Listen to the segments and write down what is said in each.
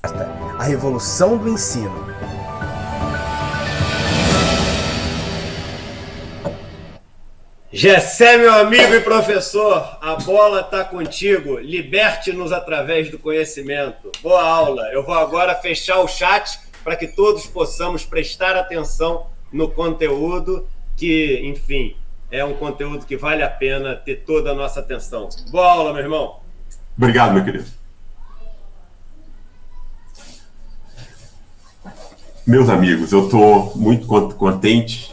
A revolução do ensino. Gessé, meu amigo e professor, a bola está contigo. Liberte-nos através do conhecimento. Boa aula. Eu vou agora fechar o chat para que todos possamos prestar atenção no conteúdo que, enfim, é um conteúdo que vale a pena ter toda a nossa atenção. Boa aula, meu irmão. Obrigado, meu querido. Meus amigos, eu estou muito contente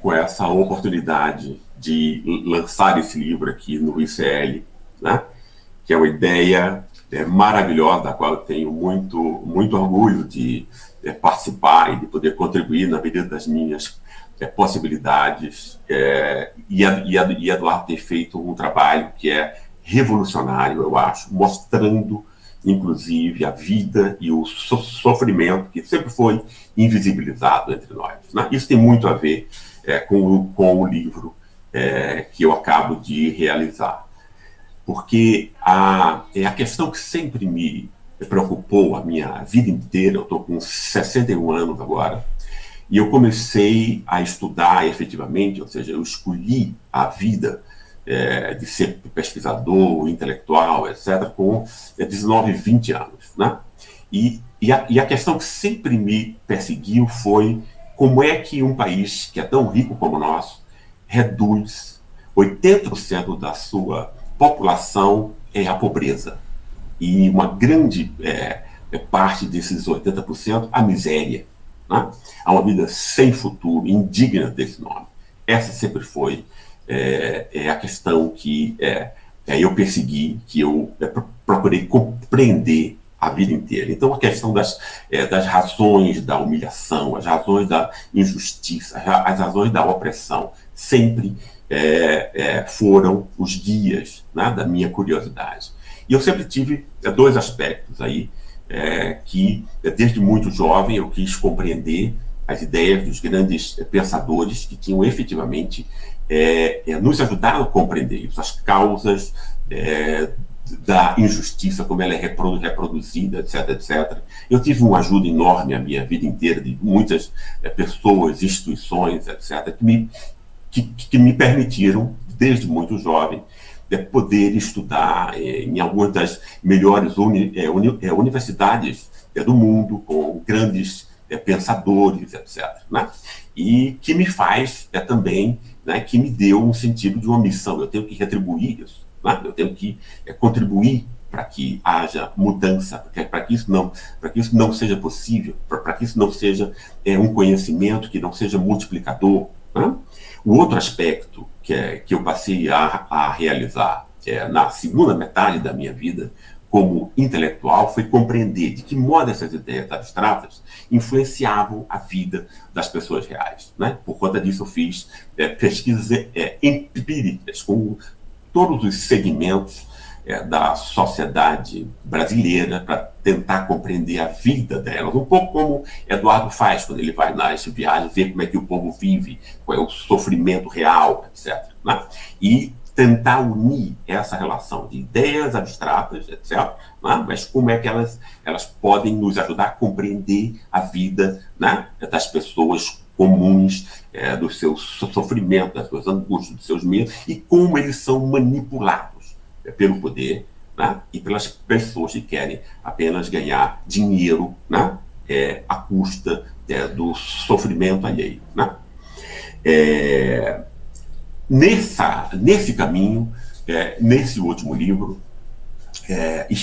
com essa oportunidade de lançar esse livro aqui no ICL, né? Que é uma ideia maravilhosa, da qual eu tenho muito orgulho de participar e de poder contribuir na medida das minhas possibilidades. E Eduardo ter feito um trabalho que é revolucionário, eu acho, mostrando, inclusive, a vida e o sofrimento que sempre foi invisibilizado entre nós, né? Isso tem muito a ver com o livro que eu acabo de realizar. Porque a questão que sempre me preocupou a minha vida inteira, eu estou com 61 anos agora, e eu comecei a estudar efetivamente, ou seja, eu escolhi a vida de ser pesquisador, intelectual, etc., com 19, 20 anos, né? E a questão que sempre me perseguiu foi como é que um país que é tão rico como o nosso reduz 80% da sua população à pobreza. E uma grande parte desses 80% à miséria, né? A uma vida sem futuro, indigna desse nome. Essa sempre foi a questão que eu persegui, que eu procurei compreender a vida inteira. Então, a questão das razões da humilhação, as razões da injustiça, as razões da opressão, sempre foram os guias, né, da minha curiosidade. E eu sempre tive dois aspectos aí, que desde muito jovem eu quis compreender as ideias dos grandes pensadores que tinham efetivamente nos ajudado a compreender isso, as causas da injustiça, como ela é reproduzida, etc, etc. Eu tive uma ajuda enorme a minha vida inteira de muitas pessoas, instituições, etc, que me permitiram, desde muito jovem, poder estudar em algumas das melhores universidades do mundo, com grandes pensadores, etc, né? E que me faz também, né, que me deu um sentido de uma missão. Eu tenho que retribuir isso, né? Eu tenho que contribuir para que haja mudança, para que isso não seja possível, para que isso não seja um conhecimento que não seja multiplicador, né? O outro aspecto que eu passei a realizar na segunda metade da minha vida como intelectual foi compreender de que modo essas ideias abstratas influenciavam a vida das pessoas reais, né? Por conta disso eu fiz pesquisas empíricas com todos os segmentos da sociedade brasileira para tentar compreender a vida delas, um pouco como Eduardo faz quando ele vai nas viagens, ver como é que o povo vive, qual é o sofrimento real, etc, né? E tentar unir essa relação de ideias abstratas, etc, né? Mas como é que elas podem nos ajudar a compreender a vida, né, das pessoas comuns, do seu sofrimento, das suas angústias, dos seus medos, e como eles são manipulados pelo poder, né, e pelas pessoas que querem apenas ganhar dinheiro, né, à custa do sofrimento alheio, né? Nesse caminho, nesse último livro,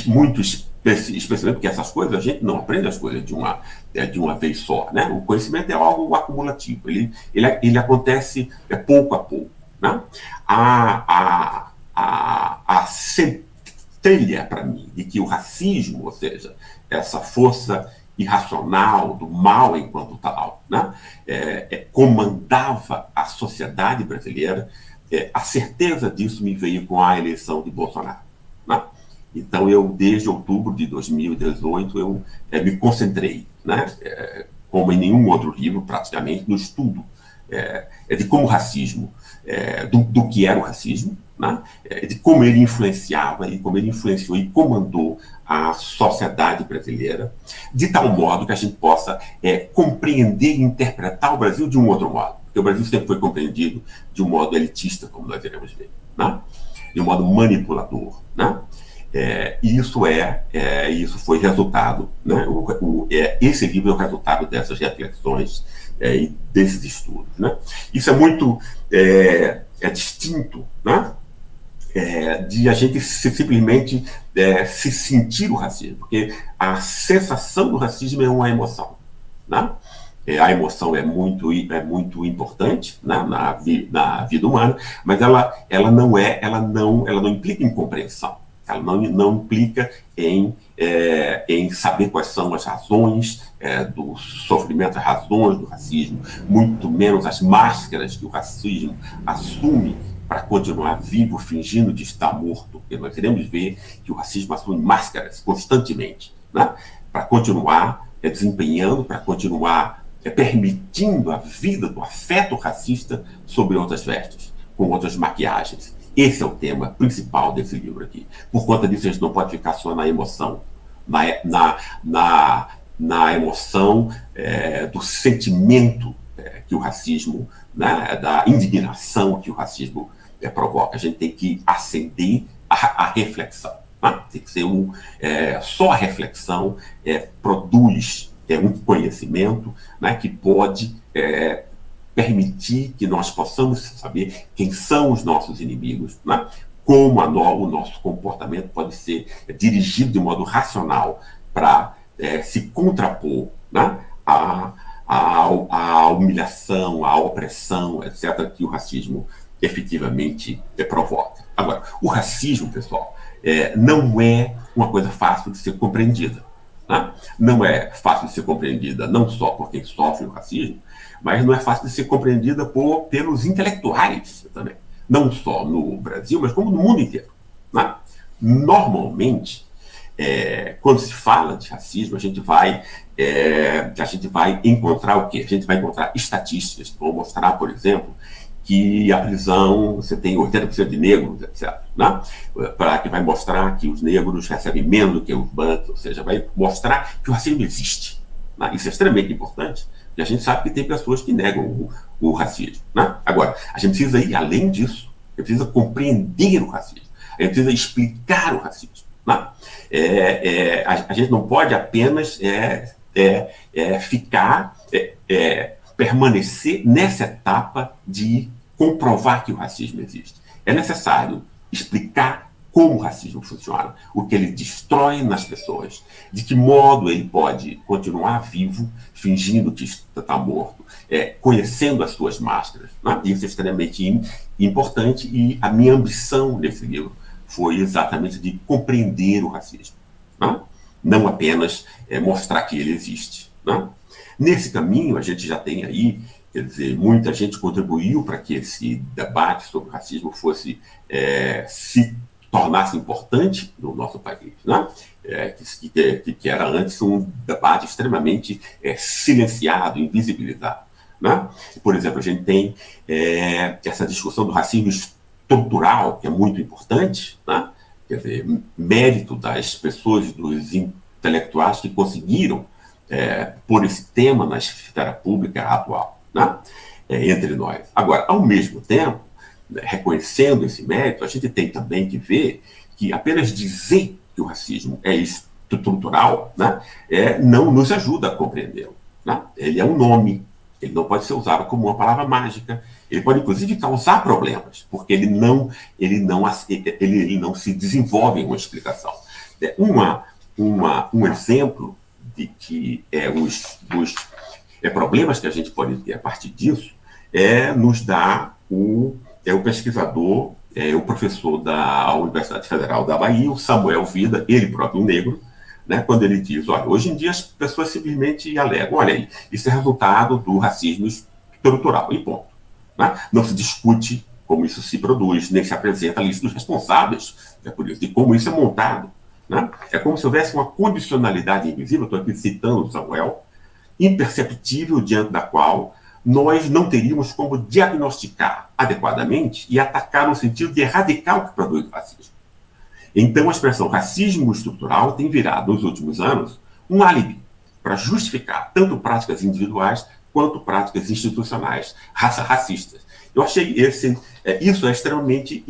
muito especialmente porque essas coisas, a gente não aprende as coisas de uma vez só, né? O conhecimento é algo acumulativo, ele acontece pouco a pouco, né? A centelha para mim de que o racismo, ou seja, essa força irracional do mal enquanto tal, né, comandava a sociedade brasileira, a certeza disso me veio com a eleição de Bolsonaro, né? Então eu, desde outubro de 2018, eu me concentrei, né, como em nenhum outro livro, praticamente, no estudo de como o racismo, do que era o racismo, né? De como ele influenciava e como ele influenciou e comandou a sociedade brasileira, de tal modo que a gente possa compreender e interpretar o Brasil de um outro modo. Porque o Brasil sempre foi compreendido de um modo elitista, como nós iremos ver, né? De um modo manipulador, né? E isso foi resultado, né? Esse livro é o resultado dessas reflexões e desses estudos, né? Isso é muito distinto, né? De a gente simplesmente se sentir o racismo, porque a sensação do racismo é uma emoção, né? A emoção é muito importante, né, na vida humana, mas ela não implica em compreensão, ela não implica em saber quais são as razões do sofrimento, as razões do racismo, muito menos as máscaras que o racismo assume para continuar vivo, fingindo de estar morto, porque nós queremos ver que o racismo assume máscaras constantemente, né, para continuar desempenhando, para continuar permitindo a vida do afeto racista sobre outras vestes, com outras maquiagens. Esse é o tema principal desse livro aqui. Por conta disso, a gente não pode ficar só na emoção, na emoção do sentimento que o racismo, né, da indignação que o racismo provoca. A gente tem que acender a reflexão. Né? Tem que ser só a reflexão produz um conhecimento, né, que pode permitir que nós possamos saber quem são os nossos inimigos, né? Como o nosso comportamento pode ser dirigido de modo racional para se contrapor, né, à humilhação, à opressão, etc., que o racismo efetivamente provoca. Agora, o racismo, pessoal, não é uma coisa fácil de ser compreendida. Não é fácil de ser compreendida não só por quem sofre o racismo, mas não é fácil de ser compreendida pelos intelectuais também. Não só no Brasil, mas como no mundo inteiro. Né? Normalmente, quando se fala de racismo, a gente vai encontrar o quê? A gente vai encontrar estatísticas que vão mostrar, por exemplo, que a prisão, você tem 80% de negros, etc. Né? Que vai mostrar que os negros recebem menos do que os brancos, ou seja, vai mostrar que o racismo existe. Né? Isso é extremamente importante, porque a gente sabe que tem pessoas que negam o racismo. Né? Agora, a gente precisa ir além disso, a gente precisa compreender o racismo, a gente precisa explicar o racismo. Né? A gente não pode apenas permanecer nessa etapa de comprovar que o racismo existe. É necessário explicar como o racismo funciona, o que ele destrói nas pessoas, de que modo ele pode continuar vivo, fingindo que está morto, conhecendo as suas máscaras. Né? Isso é extremamente importante e a minha ambição nesse livro foi exatamente de compreender o racismo. Né? Não apenas mostrar que ele existe. Né? Nesse caminho, a gente já tem aí, quer dizer, muita gente contribuiu para que esse debate sobre o racismo se tornasse importante no nosso país, né? Que era antes um debate extremamente silenciado, invisibilizado. Né? Por exemplo, a gente tem essa discussão do racismo estrutural, que é muito importante, né? Quer dizer, mérito das pessoas, dos intelectuais que conseguiram pôr esse tema na esfera pública atual, né? Entre nós. Agora, ao mesmo tempo, reconhecendo esse mérito, a gente tem também que ver que apenas dizer que o racismo é estrutural, né, não nos ajuda a compreendê-lo. Né? Ele é um nome, ele não pode ser usado como uma palavra mágica, ele pode inclusive causar problemas, porque ele não se desenvolve em uma explicação. Um exemplo de que os problemas que a gente pode ter a partir disso nos dá o pesquisador, o professor da Universidade Federal da Bahia, o Samuel Vida, ele próprio negro, né, quando ele diz, olha, hoje em dia as pessoas simplesmente alegam, olha aí, isso é resultado do racismo estrutural, e ponto. Né? Não se discute como isso se produz, nem se apresenta a lista dos responsáveis, por isso, de como isso é montado. Né? É como se houvesse uma condicionalidade invisível, estou aqui citando o Samuel, imperceptível, diante da qual nós não teríamos como diagnosticar adequadamente e atacar no sentido de erradicar o que produz o racismo. Então, a expressão racismo estrutural tem virado, nos últimos anos, um álibi para justificar tanto práticas individuais quanto práticas institucionais racistas. Eu achei isso é extremamente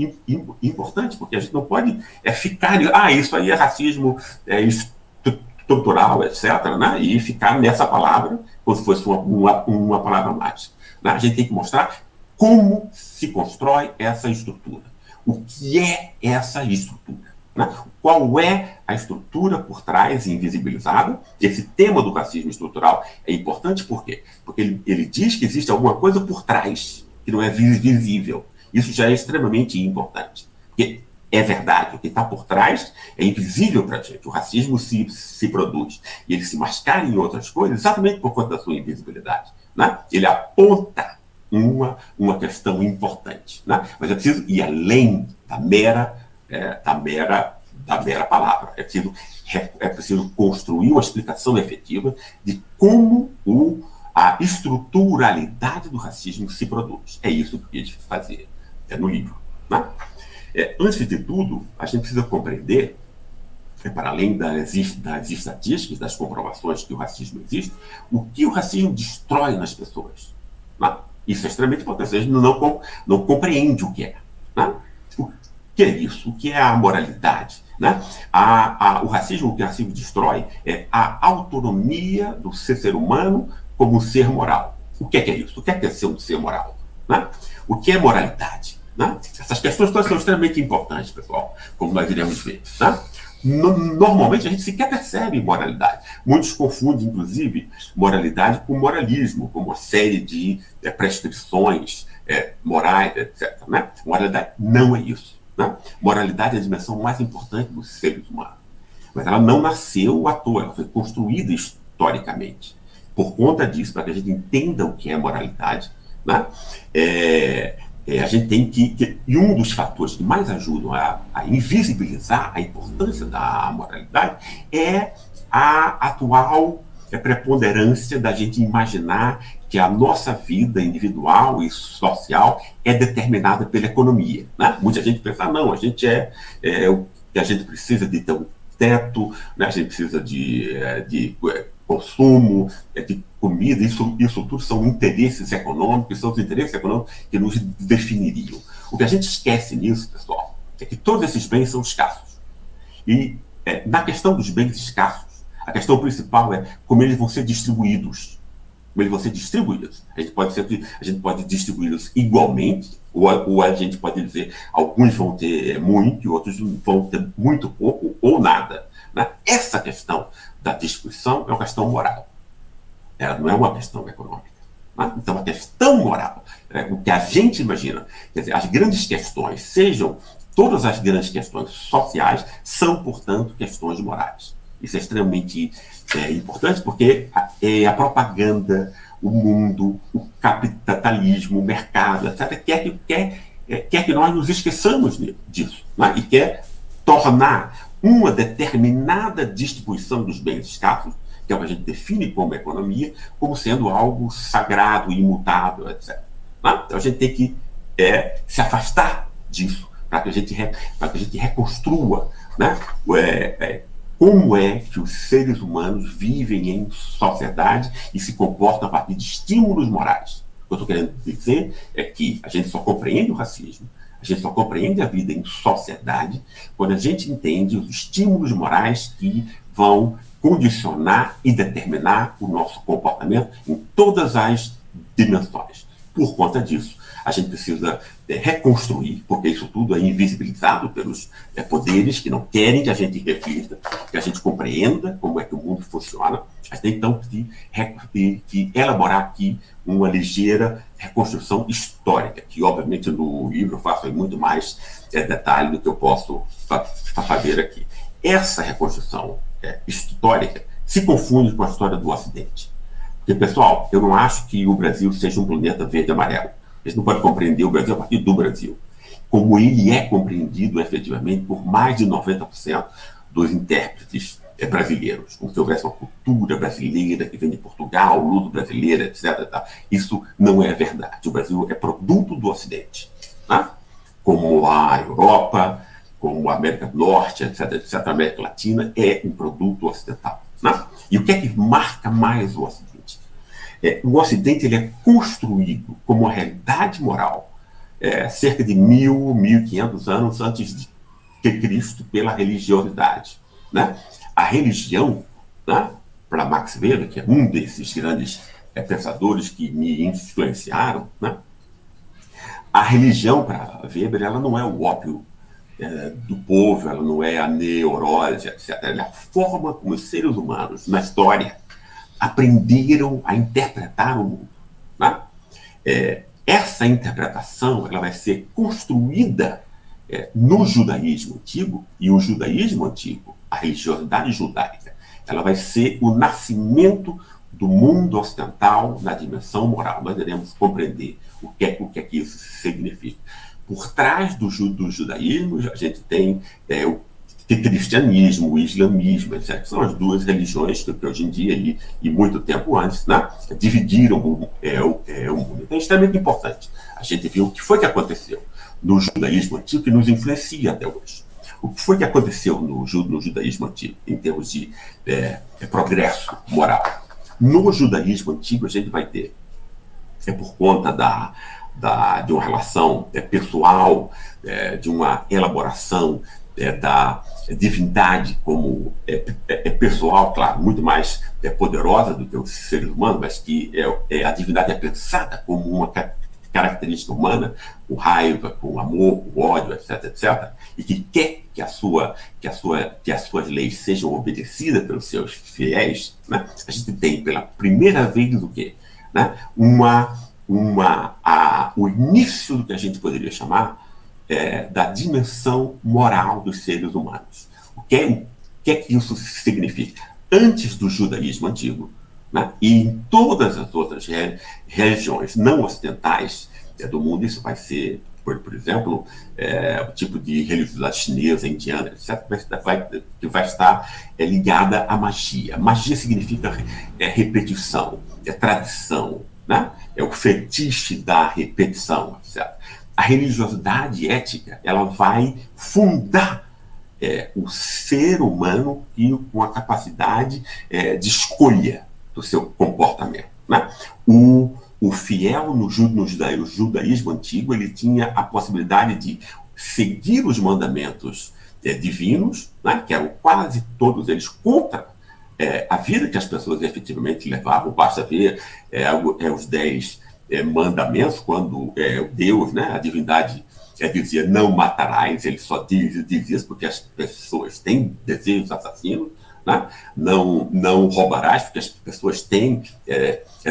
importante, porque a gente não pode ficar... isso aí é racismo estrutural, etc., né? E ficar nessa palavra como se fosse uma palavra mágica. Né? A gente tem que mostrar como se constrói essa estrutura. O que é essa estrutura? Né? Qual é a estrutura por trás invisibilizada? Esse tema do racismo estrutural é importante por quê? Porque ele diz que existe alguma coisa por trás que não é visível. Isso já é extremamente importante. Porque é verdade, o que está por trás é invisível para a gente. O racismo se produz e ele se mascara em outras coisas exatamente por conta da sua invisibilidade. Né? Ele aponta uma questão importante. Né? Mas é preciso ir além da mera palavra. É preciso construir uma explicação efetiva de como a estruturalidade do racismo se produz. É isso que eu quis fazer no livro. Né? Antes de tudo, a gente precisa compreender, para além das estatísticas, das comprovações que o racismo existe, o que o racismo destrói nas pessoas. Né? Isso é extremamente importante. A gente não compreende o que é. Né? O que é isso? O que é a moralidade? Né? O racismo, o que o racismo destrói é a autonomia do ser humano como um ser moral. O que é isso? O que é ser um ser moral? Né? O que é moralidade? Né? Essas questões todas são extremamente importantes, pessoal, como nós iremos ver. Né? Normalmente a gente sequer percebe moralidade. Muitos confundem, inclusive, moralidade com moralismo, com uma série de prescrições morais, etc. Né? Moralidade não é isso. Né? Moralidade é a dimensão mais importante dos seres humanos. Mas ela não nasceu à toa, ela foi construída historicamente. Por conta disso, para que a gente entenda o que é moralidade, né? A gente tem e um dos fatores que mais ajudam a invisibilizar a importância da moralidade é a atual preponderância da gente imaginar que a nossa vida individual e social é determinada pela economia. Né? Muita gente pensa, não, a gente a gente precisa de ter um teto, né? A gente precisa de consumo, de comida, isso tudo são interesses econômicos, são os interesses econômicos que nos definiriam. O que a gente esquece nisso, pessoal, é que todos esses bens são escassos. E na questão dos bens escassos, a questão principal é como eles vão ser distribuídos. Como eles vão ser distribuídos. A gente pode distribuí-los igualmente, ou a gente pode dizer alguns vão ter muito e outros vão ter muito pouco ou nada. Né? Essa questão da distribuição é uma questão moral. Ela não é uma questão econômica. Né? Então, a questão moral, o que a gente imagina, quer dizer, as grandes questões, todas as grandes questões sociais, são, portanto, questões morais. Isso é extremamente importante porque a propaganda, o mundo, o capitalismo, o mercado, etc., quer que nós nos esqueçamos disso, né? E quer tornar uma determinada distribuição dos bens escassos, que é o que a gente define como economia, como sendo algo sagrado, imutável, etc. Né? Então a gente tem que se afastar disso para que a gente reconstrua, né? Como é que os seres humanos vivem em sociedade e se comportam a partir de estímulos morais. O que eu estou querendo dizer é que a gente só compreende o racismo, a gente só compreende a vida em sociedade quando a gente entende os estímulos morais que vão condicionar e determinar o nosso comportamento em todas as dimensões. Por conta disso, a gente precisa reconstruir, porque isso tudo é invisibilizado pelos poderes que não querem que a gente reflita, que a gente compreenda como é que o mundo funciona. A gente tem, então, que elaborar aqui uma ligeira reconstrução histórica, que, obviamente, no livro eu faço muito mais detalhe do que eu posso fazer aqui. Essa reconstrução histórica se confunde com a história do Ocidente. Porque, pessoal, eu não acho que o Brasil seja um planeta verde e amarelo. A gente não pode compreender o Brasil a partir do Brasil. Como ele é compreendido efetivamente por mais de 90% dos intérpretes brasileiros, como se houvesse uma cultura brasileira que vem de Portugal, luto brasileira, etc. Tá? Isso não é verdade. O Brasil é produto do Ocidente, tá? Como a Europa, como a América do Norte, etc., etc., a América Latina é um produto ocidental. Né? E o que é que marca mais o Ocidente? O Ocidente ele é construído como uma realidade moral cerca de 1.500 anos antes de Cristo pela religiosidade. Né? A religião, né, para Max Weber, que é um desses grandes pensadores que me influenciaram, né? A religião, para Weber, ela não é o ópio do povo, ela não é a neurose, etc. Ela é a forma como os seres humanos, na história, aprenderam a interpretar o mundo. Né? Essa interpretação ela vai ser construída no judaísmo antigo, e o judaísmo antigo, a religiosidade judaica, ela vai ser o nascimento do mundo ocidental na dimensão moral. Nós iremos compreender o que é que isso significa. Por trás do judaísmo, a gente tem o cristianismo, o islamismo, etc. São as duas religiões que hoje em dia, e muito tempo antes, né, dividiram o mundo. Então é extremamente importante a gente ver o que foi que aconteceu no judaísmo antigo que nos influencia até hoje. O que foi que aconteceu no judaísmo antigo, em termos de progresso moral? No judaísmo antigo, a gente vai ter, por conta de uma relação pessoal, de uma elaboração da divindade como pessoal, claro, muito mais poderosa do que os seres humanos, mas que a divindade é pensada como uma característica humana, com raiva, com amor, com ódio, etc., etc., e que quer que as suas leis sejam obedecidas pelos seus fiéis, né? A gente tem pela primeira vez o quê? Né? O início do que a gente poderia chamar da dimensão moral dos seres humanos. O que é que isso significa? Antes do judaísmo antigo, né, e em todas as outras religiões não ocidentais do mundo, isso vai ser, por exemplo, o tipo de religiosidade chinesa, indiana, etc., que vai estar ligada à magia. Magia significa repetição, tradição, né? É o fetiche da repetição, etc. A religiosidade ética, ela vai fundar o ser humano e com a capacidade de escolha do seu comportamento. Né? O fiel no judaísmo antigo, ele tinha a possibilidade de seguir os mandamentos divinos, né? Que eram quase todos eles contra a vida que as pessoas efetivamente levavam. Basta ver os 10 mandamentos, quando Deus, né, a divindade, dizia não matarás, ele só diz isso porque as pessoas têm desejos assassinos, né? Não roubarás, porque as pessoas têm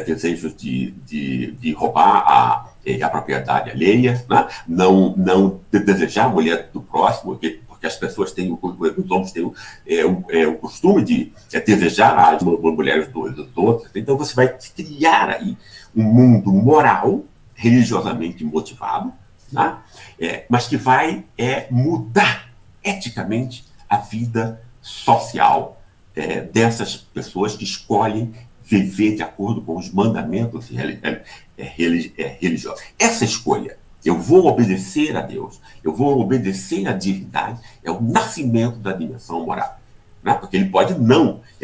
desejos de roubar a propriedade alheia, né? Não desejar a mulher do próximo, porque as pessoas têm, os homens têm o costume de desejar as mulheres dos outros. Então você vai criar aí um mundo moral, religiosamente motivado, né? Mas que vai mudar eticamente a vida social dessas pessoas que escolhem viver de acordo com os mandamentos religiosos. Essa escolha, eu vou obedecer a Deus, eu vou obedecer à divindade, é o nascimento da dimensão moral. Né? Porque ele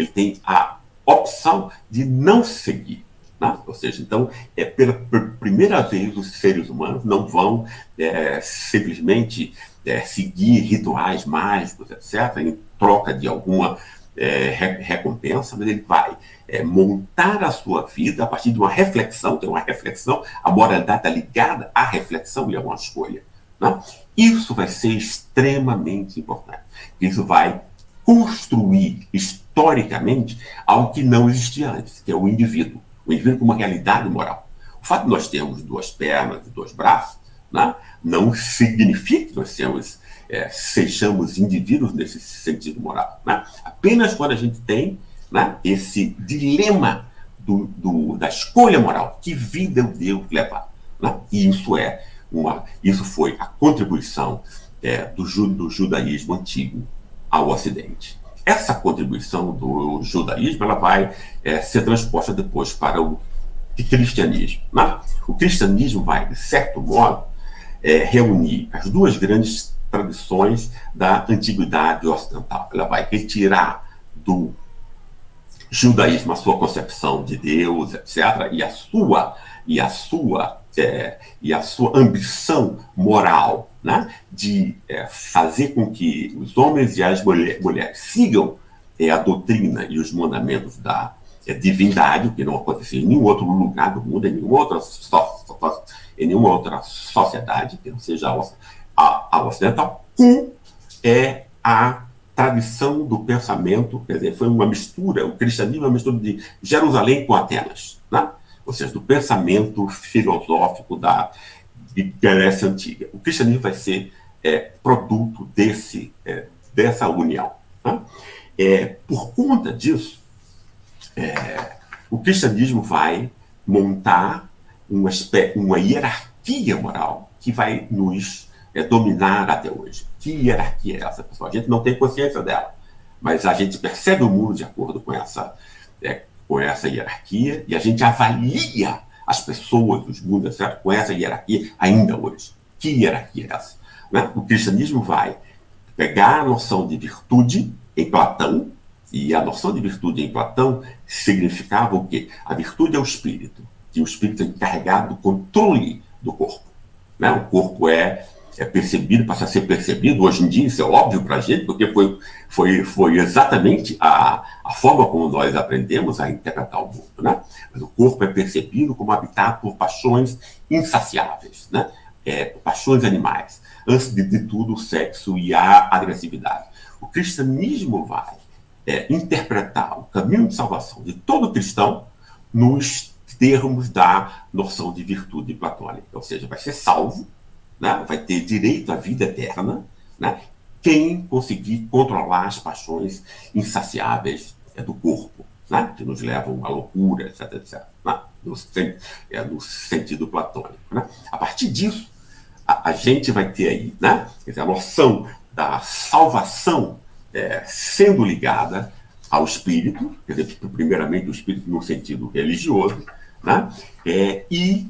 tem a opção de não seguir. Né? Ou seja, então, pela primeira vez, os seres humanos não vão simplesmente seguir rituais mágicos, etc., em troca de alguma recompensa, mas ele vai montar a sua vida a partir de uma reflexão, que é uma reflexão, a moralidade está ligada à reflexão e a uma escolha. Né? Isso vai ser extremamente importante. Isso vai construir historicamente algo que não existia antes, que é o indivíduo como uma realidade moral. O fato de nós termos 2 pernas e 2 braços, né, não significa que nós sejamos indivíduos nesse sentido moral. Né? Apenas quando a gente tem, né, esse dilema da escolha moral, que vida eu devo levar. Né? E isso foi a contribuição do judaísmo antigo ao Ocidente. essa contribuição do judaísmo ela vai ser transposta depois para o cristianismo. Né? O cristianismo vai, de certo modo, reunir as duas grandes tradições da antiguidade ocidental. Ela vai retirar do judaísmo a sua concepção de Deus, etc., e a sua ambição moral, né, de fazer com que os homens e as mulheres sigam a doutrina e os mandamentos da divindade, que não acontecia em nenhum outro lugar do mundo, em nenhuma outra sociedade, que não seja a ocidental, com a tradição do pensamento, quer dizer, foi uma mistura, o cristianismo é uma mistura de Jerusalém com Atenas, né? Ou seja, do pensamento filosófico da Grécia Antiga. O cristianismo vai ser produto dessa união. Né? Por conta disso, o cristianismo vai montar uma hierarquia moral que vai nos dominar até hoje. Que hierarquia é essa, pessoal? A gente não tem consciência dela, mas a gente percebe o mundo de acordo com essa hierarquia e a gente avalia as pessoas, os mundos, etc., com essa hierarquia ainda hoje. Que hierarquia é essa? Né? O cristianismo vai pegar a noção de virtude em Platão, e a noção de virtude em Platão significava o quê? A virtude é o espírito, e o espírito é encarregado do controle do corpo. Né? O corpo é percebido, passa a ser percebido, hoje em dia isso é óbvio para a gente, porque foi exatamente a forma como nós aprendemos a interpretar o mundo. Né? Mas o corpo é percebido como habitado por paixões insaciáveis, né? Paixões animais, antes de tudo o sexo e a agressividade. O cristianismo vai interpretar o caminho de salvação de todo cristão nos termos da noção de virtude platônica, ou seja, vai ser salvo, né? Vai ter direito à vida eterna, né? Quem conseguir controlar as paixões insaciáveis do corpo, né? Que nos levam à loucura, etc., etc., né? no sentido platônico. Né? A partir disso, a gente vai ter aí, né? Quer dizer, a noção da salvação sendo ligada ao espírito, quer dizer, primeiramente o espírito no sentido religioso, né? E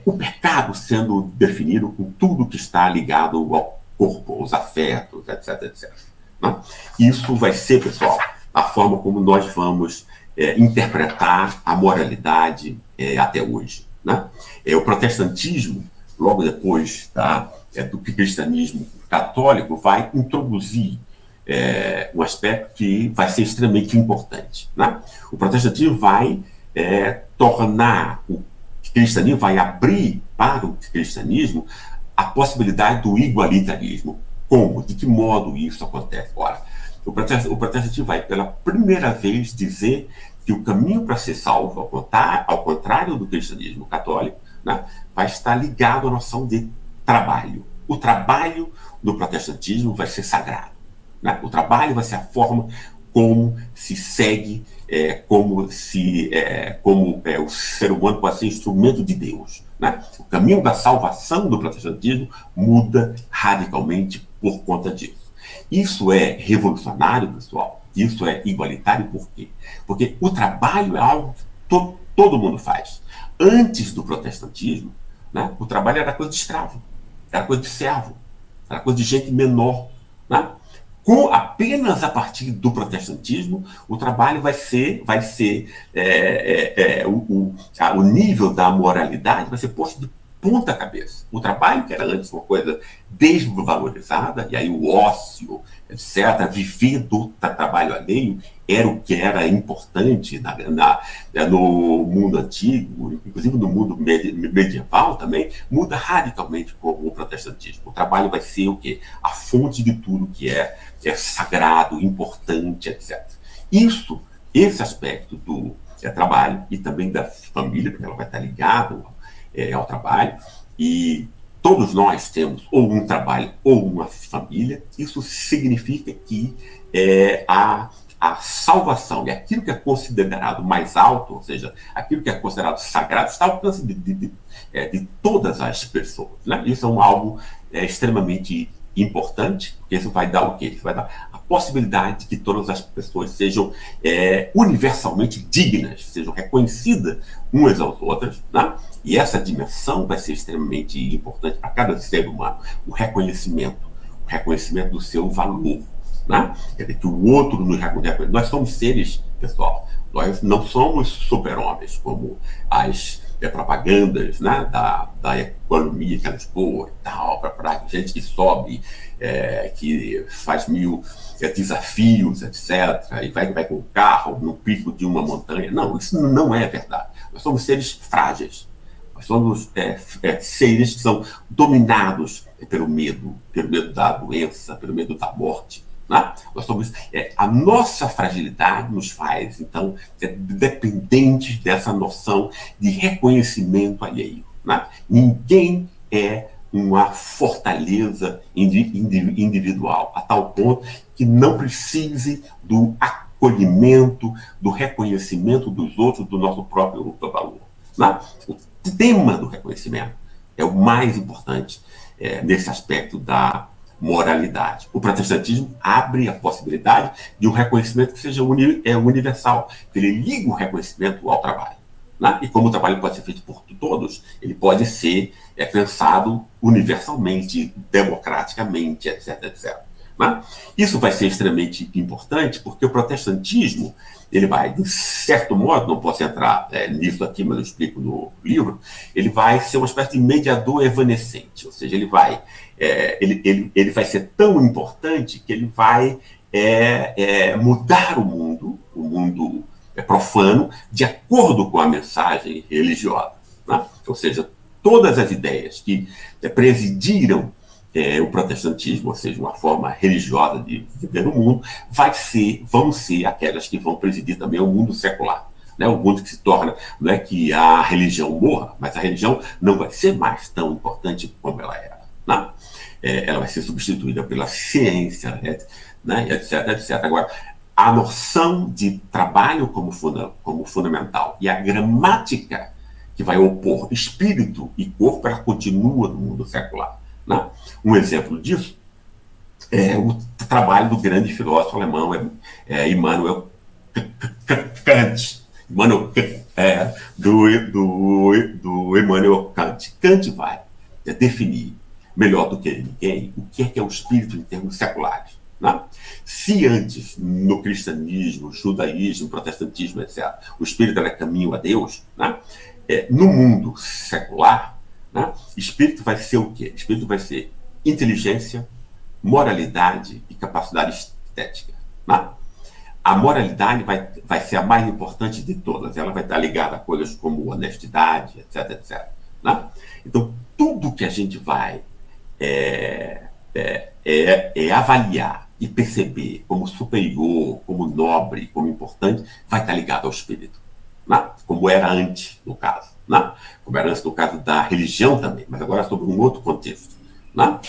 o pecado sendo definido com tudo que está ligado ao corpo, aos afetos, etc., etc. Né? Isso vai ser, pessoal, a forma como nós vamos interpretar a moralidade até hoje. Né? O protestantismo, logo depois do cristianismo católico, vai introduzir um aspecto que vai ser extremamente importante. Né? O protestantismo vai tornar o cristianismo, vai abrir para o cristianismo a possibilidade do igualitarismo. Como? De que modo isso acontece? Ora, o protestantismo vai pela primeira vez dizer que o caminho para ser salvo, ao contrário do cristianismo católico, né, vai estar ligado à noção de trabalho. O trabalho do protestantismo vai ser sagrado. Né? O trabalho vai ser a forma como se segue, como o ser humano pode ser instrumento de Deus. Né? O caminho da salvação do protestantismo muda radicalmente por conta disso. Isso é revolucionário, pessoal. Isso é igualitário por quê? Porque o trabalho é algo que todo mundo faz. Antes do protestantismo, né, o trabalho era coisa de escravo, era coisa de servo, era coisa de gente menor. Né? Apenas a partir do protestantismo, o trabalho vai ser o nível da moralidade vai ser posto de ponta cabeça. O trabalho, que era antes uma coisa desvalorizada, e aí o ócio, etc., viver do trabalho alheio, era o que era importante no mundo antigo, inclusive no mundo medieval também, muda radicalmente com o protestantismo. O trabalho vai ser o quê? A fonte de tudo que é sagrado, importante, etc. Esse aspecto do trabalho e também da família, porque ela vai estar ligada ao trabalho, e todos nós temos ou um trabalho ou uma família. Isso significa que a salvação e aquilo que é considerado mais alto, ou seja, aquilo que é considerado sagrado, está ao alcance de todas as pessoas. Né? Isso é algo extremamente importante, porque isso vai dar o quê? Isso vai dar a possibilidade de que todas as pessoas sejam universalmente dignas, sejam reconhecidas umas às outras, né? E essa dimensão vai ser extremamente importante para cada ser humano, o reconhecimento do seu valor, né? Quer dizer, que o outro nos reconhece. Nós somos seres, pessoal, nós não somos super-homens, como as propagandas, né, da economia que elas boa e tal, para gente que sobe, que faz 1000 desafios, etc., e vai com o carro no pico de uma montanha. Não, isso não é verdade. Nós somos seres frágeis. Nós somos seres que são dominados pelo medo da doença, pelo medo da morte. Né? Nós somos, a nossa fragilidade nos faz, então, dependentes dessa noção de reconhecimento alheio. Né? Ninguém é uma fortaleza individual, a tal ponto que não precise do acolhimento, do reconhecimento dos outros, do nosso próprio valor. Né? O tema do reconhecimento é o mais importante nesse aspecto da moralidade. O protestantismo abre a possibilidade de um reconhecimento que seja universal, que ele liga o reconhecimento ao trabalho. Né? E como o trabalho pode ser feito por todos, ele pode ser pensado universalmente, democraticamente, etc., etc. Né? Isso vai ser extremamente importante porque o protestantismo, ele vai, de certo modo, não posso entrar nisso aqui, mas eu explico no livro, ele vai ser uma espécie de mediador evanescente, ou seja, ele vai ser tão importante que ele vai mudar o mundo profano, de acordo com a mensagem religiosa. Né? Ou seja, todas as ideias que presidiram o protestantismo, ou seja, uma forma religiosa de viver o mundo, vão ser aquelas que vão presidir também o mundo secular. Né? O mundo que se torna, não é que a religião morra, mas a religião não vai ser mais tão importante como ela era. Né? Ela vai ser substituída pela ciência, né? etc., etc. Agora, a noção de trabalho como fundamental e a gramática que vai opor espírito e corpo, ela continua no mundo secular. Né? Um exemplo disso é o trabalho do grande filósofo alemão Immanuel Kant. Do Immanuel Kant. Kant vai definir melhor do que ninguém o que é o espírito em termos seculares. Né? Se antes, no cristianismo, judaísmo, protestantismo, etc., o espírito era caminho a Deus, né? No mundo secular, né? Espírito vai ser o quê? Espírito vai ser inteligência, moralidade e capacidade estética. Né? A moralidade vai ser a mais importante de todas. Ela vai estar ligada a coisas como honestidade, etc., etc. Né? Então, tudo que a gente vai avaliar e perceber como superior, como nobre, como importante, vai estar ligado ao espírito. Né? Como era antes, no caso. Né? Como era antes no caso da religião também, mas agora sobre um outro contexto. Né?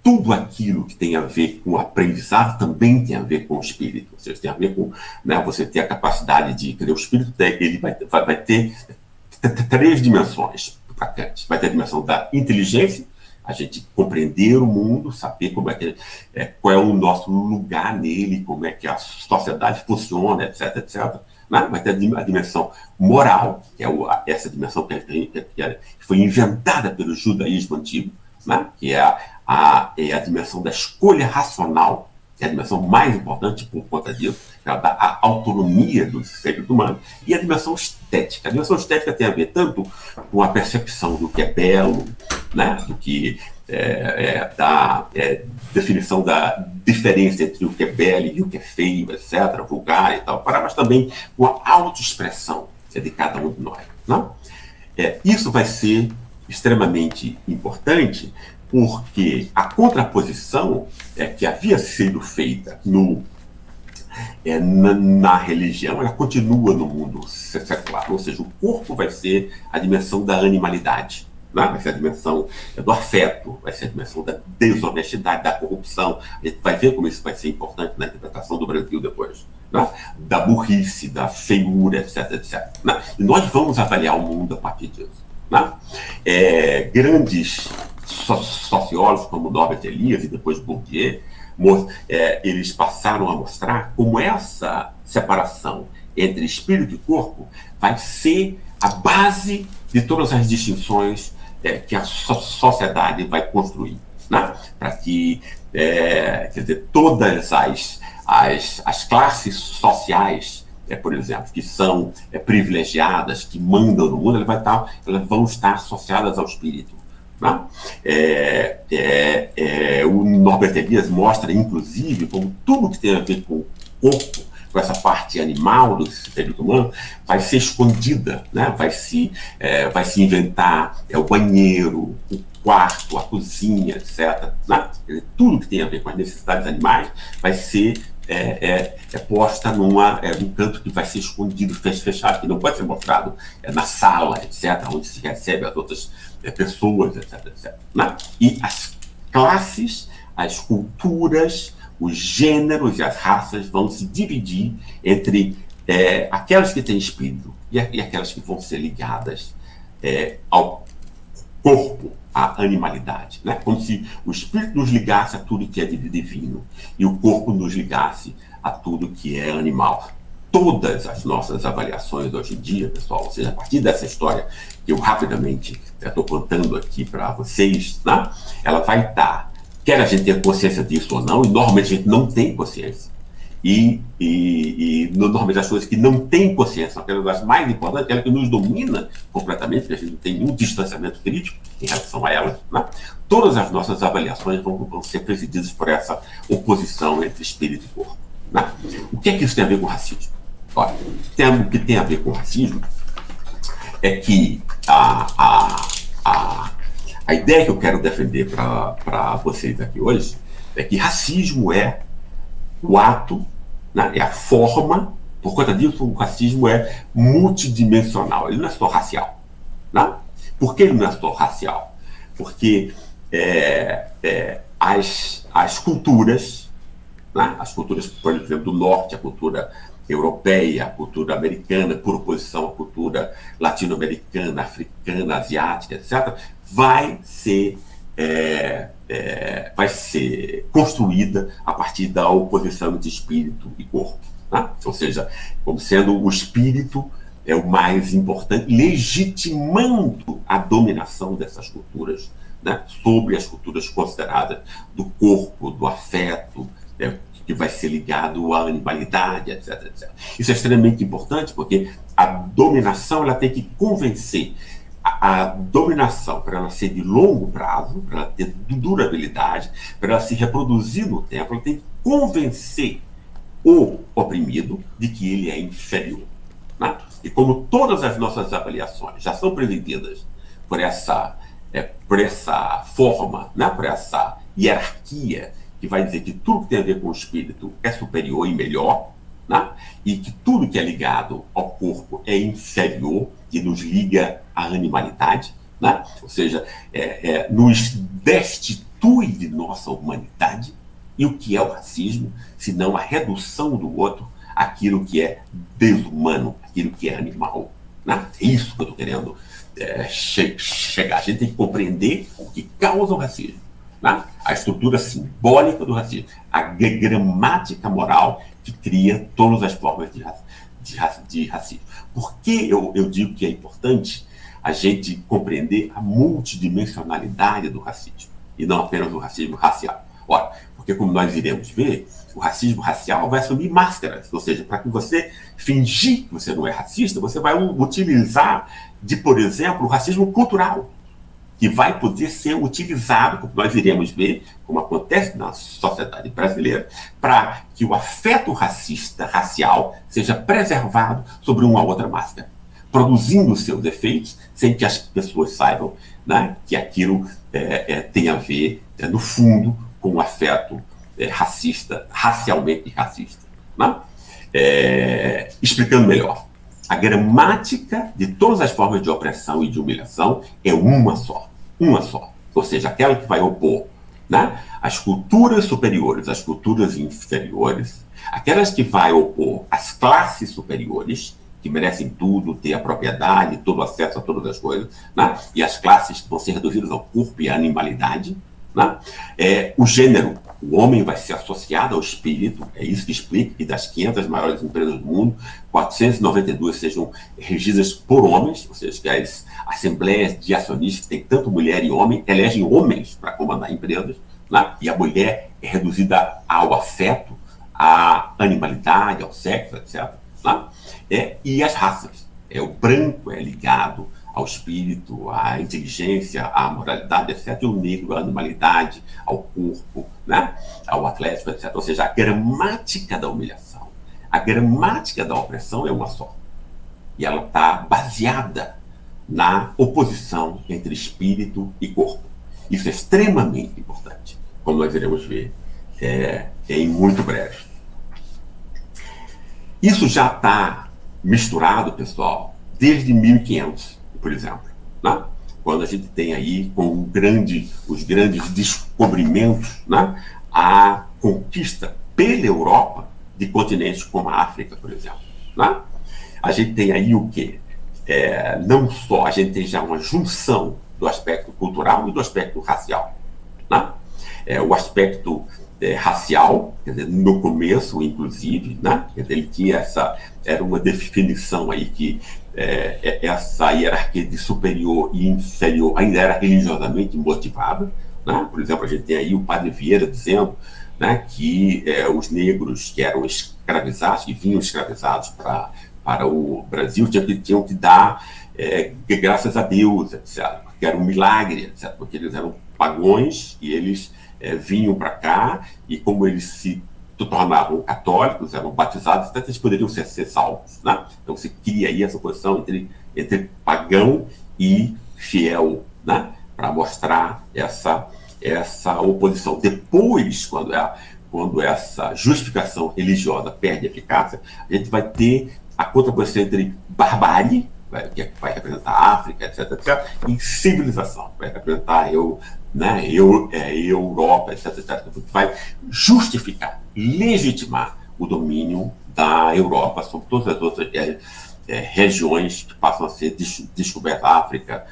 Tudo aquilo que tem a ver com o aprendizado também tem a ver com o espírito. Ou seja, tem a ver com, né, você ter a capacidade de... Quer dizer, o espírito ele vai ter 3 dimensões para Kant. Vai ter a dimensão da inteligência, a gente compreender o mundo, saber como qual é o nosso lugar nele, como é que a sociedade funciona, etc., etc. Vai ter a dimensão moral, que é essa dimensão que foi inventada pelo judaísmo antigo, né? Que é a dimensão da escolha racional, que é a dimensão mais importante por conta disso, ela dá a autonomia dos seres humanos, e a dimensão estética. A dimensão estética tem a ver tanto com a percepção do que é belo, né? Do que da definição da diferença entre o que é belo e o que é feio, etc., vulgar e tal, mas também com a autoexpressão de cada um de nós. Não? Isso vai ser extremamente importante porque a contraposição que havia sido feita na religião, ela continua no mundo secular, ou seja, o corpo vai ser a dimensão da animalidade, né? Vai ser a dimensão do afeto, vai ser a dimensão da desonestidade, da corrupção. A gente vai ver como isso vai ser importante na interpretação do Brasil depois, né? Da burrice, da feiura, etc., etc. Né? E nós vamos avaliar o mundo a partir disso. Né? Grandes sociólogos como Norbert Elias e depois Bourdieu, eles passaram a mostrar como essa separação entre espírito e corpo vai ser a base de todas as distinções que a sociedade vai construir, né? Para que, quer dizer, todas as classes sociais, por exemplo, que são privilegiadas, que mandam no mundo, elas vão estar associadas ao espírito. Né? O Norbert Elias mostra, inclusive, como tudo que tem a ver com o corpo, com essa parte animal do espírito humano, vai ser escondida, né? Vai se inventar o banheiro, o quarto, a cozinha, etc. Né? Tudo que tem a ver com as necessidades animais vai ser posta num canto que vai ser escondido, fechado, que não pode ser mostrado na sala, etc., onde se recebe as outras pessoas, etc. Né? E as classes, as culturas, os gêneros e as raças vão se dividir entre aquelas que têm espírito e aquelas que vão ser ligadas ao corpo, à animalidade, né? Como se o espírito nos ligasse a tudo que é divino e o corpo nos ligasse a tudo que é animal. Todas as nossas avaliações hoje em dia, pessoal, ou seja, a partir dessa história que eu rapidamente estou contando aqui para vocês, né? Ela vai estar, quer a gente tenha consciência disso ou não, e normalmente a gente não tem consciência. Normalmente as coisas que não têm consciência são aquelas mais importantes, aquelas que nos domina completamente, que a gente não tem nenhum distanciamento crítico em relação a elas, né? Todas as nossas avaliações vão ser presididas por essa oposição entre espírito e corpo. Né? O que é que isso tem a ver com racismo? Olha, o que tem a ver com racismo é que a ideia que eu quero defender para vocês aqui hoje é que racismo é o ato, né, é a forma. Por conta disso, o racismo é multidimensional, ele não é só racial. Né? Por que ele não é só racial? Porque as culturas, né, as culturas, por exemplo, do norte, a cultura europeia, a cultura americana, por oposição à cultura latino-americana, africana, asiática, etc., vai ser construída a partir da oposição entre espírito e corpo. Né? Ou seja, como sendo o espírito o mais importante, legitimando a dominação dessas culturas, né, sobre as culturas consideradas do corpo, do afeto, que vai ser ligado à animalidade, etc, etc. Isso é extremamente importante porque a dominação ela tem que convencer. A dominação, para ela ser de longo prazo, para ela ter durabilidade, para ela se reproduzir no tempo, ela tem que convencer o oprimido de que ele é inferior. Né? E como todas as nossas avaliações já são presididas por essa forma, né? Por essa hierarquia que vai dizer que tudo que tem a ver com o espírito é superior e melhor, né? E que tudo que é ligado ao corpo é inferior e nos liga à animalidade, né? Ou seja, nos destitui de nossa humanidade. E o que é o racismo, senão a redução do outro àquilo que é desumano, aquilo que é animal. Né? É isso que eu estou querendo chegar. A gente tem que compreender o que causa o racismo. Né? A estrutura simbólica do racismo, a gramática moral que cria todas as formas de racismo. Por que eu digo que é importante a gente compreender a multidimensionalidade do racismo, e não apenas o racismo racial? Ora, porque como nós iremos ver, o racismo racial vai assumir máscaras, ou seja, para que você fingir que você não é racista, você vai utilizar por exemplo, o racismo cultural, que vai poder ser utilizado, como nós iremos ver, como acontece na sociedade brasileira, para que o afeto racial, seja preservado sobre uma outra máscara, produzindo seus efeitos, sem que as pessoas saibam, né, que aquilo tem a ver, no fundo, com o afeto racista, racialmente racista. Né? Explicando melhor, a gramática de todas as formas de opressão e de humilhação é uma só. Ou seja, aquela que vai opor, né, as culturas superiores às culturas inferiores, aquelas que vai opor as classes superiores que merecem tudo, ter a propriedade, todo o acesso a todas as coisas, né? E as classes vão ser reduzidas ao corpo e à animalidade, né? O gênero, o homem vai ser associado ao espírito, é isso que explica que das 500 maiores empresas do mundo, 492 sejam regidas por homens, ou seja, que as assembleias de acionistas que tem tanto mulher e homem elegem homens para comandar empresas, né? E a mulher é reduzida ao afeto, à animalidade, ao sexo, etc. Né? E as raças. O branco é ligado ao espírito, à inteligência, à moralidade, etc. E o negro à animalidade, ao corpo, né? Ao atlético, etc. Ou seja, a gramática da humilhação, a gramática da opressão é uma só. E ela está baseada na oposição entre espírito e corpo. Isso é extremamente importante, como nós iremos ver em muito breve. Isso já está misturado, pessoal, desde 1500, por exemplo, né? Quando a gente tem aí com os grandes descobrimentos, né? A conquista pela Europa de continentes como a África, por exemplo, né? A gente tem aí o quê? Não só a gente tem já uma junção do aspecto cultural e do aspecto racial, né? O aspecto racial, quer dizer, no começo, inclusive, né? Quer dizer, ele tinha era uma definição aí que essa hierarquia de superior e inferior ainda era religiosamente motivada, né? Por exemplo, a gente tem aí o Padre Vieira dizendo, né, que os negros que eram escravizados, que vinham escravizados para o Brasil, tinham que dar graças a Deus, etc., que era um milagre, etc., porque eles eram pagões e eles vinham para cá, e como eles se tornavam católicos, eram batizados, até eles poderiam ser salvos, né? Então você cria aí essa posição entre pagão e fiel, né? Para mostrar essa oposição. Depois, quando essa justificação religiosa perde eficácia, a gente vai ter a contraposição entre barbárie, que vai representar a África, etc., etc., e civilização, vai representar Europa, etc., etc., que vai justificar, legitimar o domínio da Europa sobre todas as outras regiões que passam a ser descobertas. A África,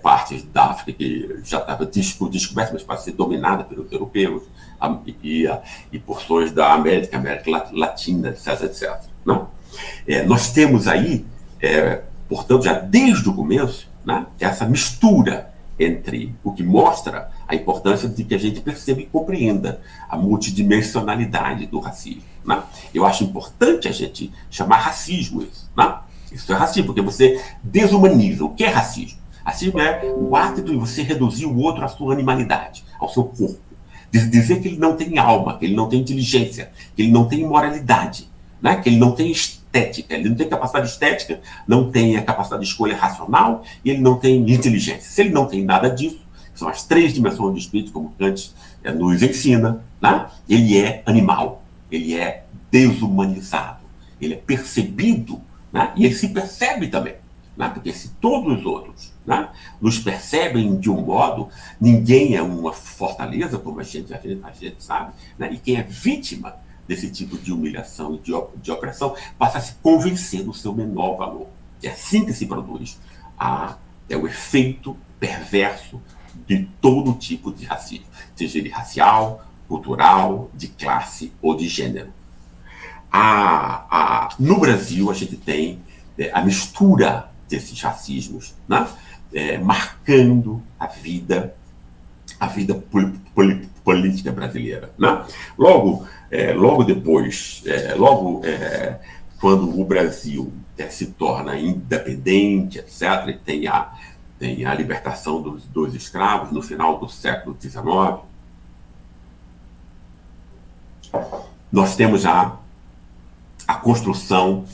partes da África que já estava descoberta, mas passa a ser dominada pelos europeus, e porções da América Latina, etc., etc., não? Nós temos aí, portanto, já desde o começo, né, essa mistura entre o que mostra a importância de que a gente perceba e compreenda a multidimensionalidade do racismo, né? Eu acho importante a gente chamar racismo isso, né? Isso é racismo, porque você desumaniza. O que é racismo? Racismo é o ato de você reduzir o outro à sua animalidade, ao seu corpo. Dizer que ele não tem alma, que ele não tem inteligência, que ele não tem moralidade, né? Que ele não tem estética, ele não tem capacidade estética, não tem a capacidade de escolha racional e ele não tem inteligência. Se ele não tem nada disso, são as 3 dimensões do espírito, como Kant nos ensina, né? Ele é animal, ele é desumanizado, ele é percebido, né? E ele se percebe também, né? Porque se todos os outros, né, nos percebem de um modo, ninguém é uma fortaleza, como a gente sabe, né? E quem é vítima desse tipo de humilhação e de opressão passa a se convencer do seu menor valor. É assim que se produz o efeito perverso de todo tipo de racismo, seja ele racial, cultural, de classe ou de gênero. No Brasil, a gente tem a mistura desses racismos, né? Marcando a vida política brasileira, né? Logo depois, quando o Brasil se torna independente, etc., e tem a libertação dos escravos no final do século XIX, nós temos já a construção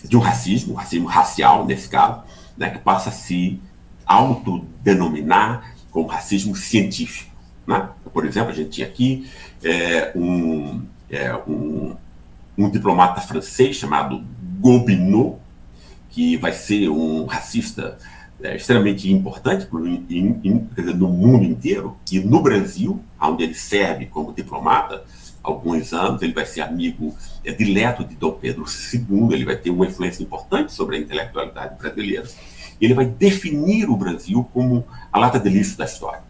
de um racismo racial, nesse caso, né, que passa a se autodenominar como racismo científico, né? Por exemplo, a gente tinha aqui um diplomata francês chamado Gobineau, que vai ser um racista extremamente importante quer dizer, no mundo inteiro, e no Brasil, onde ele serve como diplomata, há alguns anos, ele vai ser amigo dileto de Dom Pedro II, ele vai ter uma influência importante sobre a intelectualidade brasileira, e ele vai definir o Brasil como a lata de lixo da história.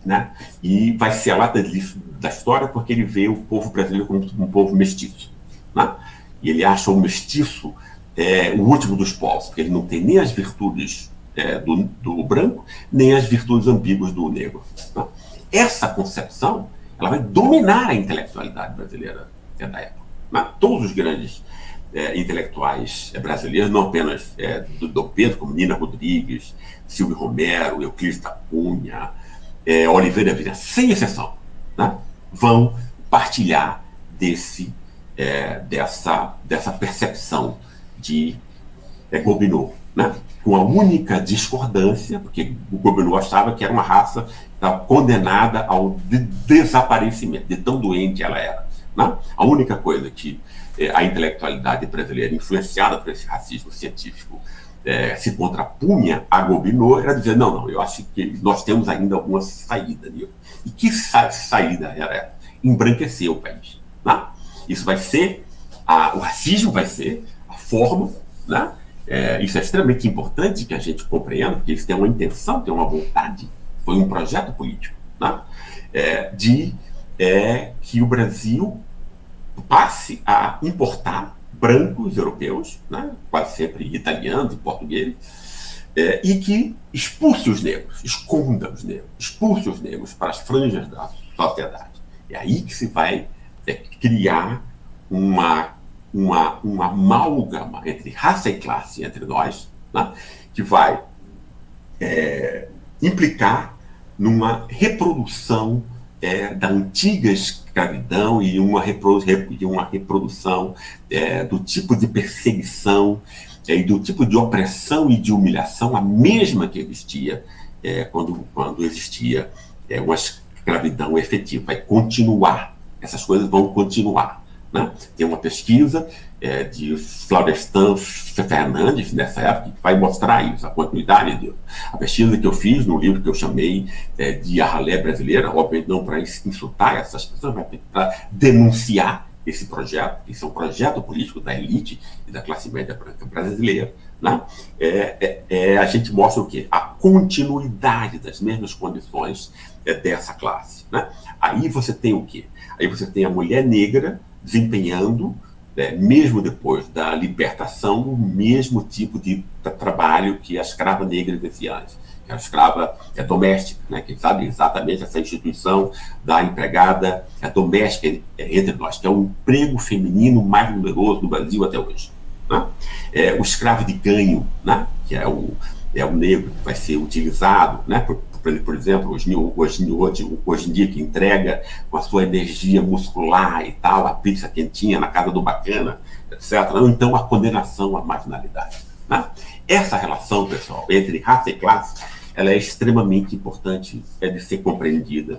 Né? E vai ser a lata de lixo da história porque ele vê o povo brasileiro como um povo mestiço. Né? E ele acha o mestiço o último dos povos, porque ele não tem nem as virtudes do branco, nem as virtudes ambíguas do negro. Né? Essa concepção ela vai dominar a intelectualidade brasileira da época. Né? Todos os grandes intelectuais brasileiros, não apenas do Dom Pedro, como Nina Rodrigues, Silvio Romero, Euclides da Cunha, Oliveira Viana, sem exceção, né? Vão partilhar dessa percepção de Gobineau, né? Com a única discordância, porque o Gobineau achava que era uma raça condenada ao desaparecimento, de tão doente ela era. Né? A única coisa que a intelectualidade brasileira, influenciada por esse racismo científico, se contrapunha a Gobineau, era dizer, não, eu acho que nós temos ainda alguma saída nisso. E que saída era essa? Embranquecer o país. Né? Isso vai ser, o racismo vai ser a forma, né? Isso é extremamente importante que a gente compreenda, porque eles têm uma intenção, têm uma vontade, foi um projeto político, né? De que o Brasil passe a importar brancos europeus, né? Quase sempre italianos e portugueses, e que expulse os negros, esconda os negros, expulse os negros para as franjas da sociedade. É aí que se vai criar uma amálgama entre raça e classe entre nós, né? Que vai implicar numa reprodução da antiga escravidão e uma reprodução do tipo de perseguição e do tipo de opressão e de humilhação, a mesma que existia quando existia uma escravidão efetiva. Vai continuar, essas coisas vão continuar. Né? Tem uma pesquisa de Florestan Fernandes, nessa época, que vai mostrar isso, a continuidade disso. A pesquisa que eu fiz no livro que eu chamei de A Ralé Brasileira, obviamente não para insultar essas pessoas, mas para denunciar esse projeto, que é um projeto político da elite e da classe média branca brasileira. Né? A gente mostra o quê? A continuidade das mesmas condições dessa classe. Né? Aí você tem o quê? Aí você tem a mulher negra desempenhando, mesmo depois da libertação, o mesmo tipo de trabalho que a escrava negra exercia antes. A escrava doméstica, né? Quem sabe exatamente essa instituição da empregada doméstica entre nós, que é o emprego feminino mais numeroso do Brasil até hoje. Né? O escravo de ganho, né? Que é o negro que vai ser utilizado, né? Por exemplo, hoje em dia, que entrega com a sua energia muscular e tal, a pizza quentinha na casa do bacana, etc. Então, a condenação à marginalidade. Né? Essa relação, pessoal, entre raça e classe, ela é extremamente importante de ser compreendida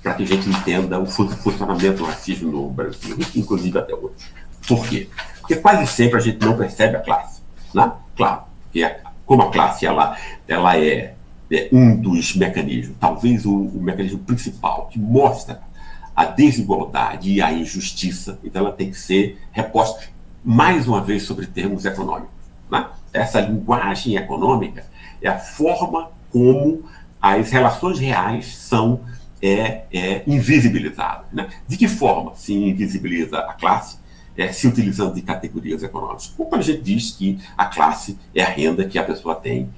para que a gente entenda o funcionamento do racismo no Brasil, inclusive até hoje. Por quê? Porque quase sempre a gente não percebe a classe. Né? Claro, porque como a classe ela é um dos mecanismos, talvez o mecanismo principal, que mostra a desigualdade e a injustiça, então ela tem que ser reposta mais uma vez sobre termos econômicos. Né? Essa linguagem econômica é a forma como as relações reais são invisibilizadas. Né? De que forma se invisibiliza a classe? Se utilizando de categorias econômicas. Como a gente diz que a classe é a renda que a pessoa tem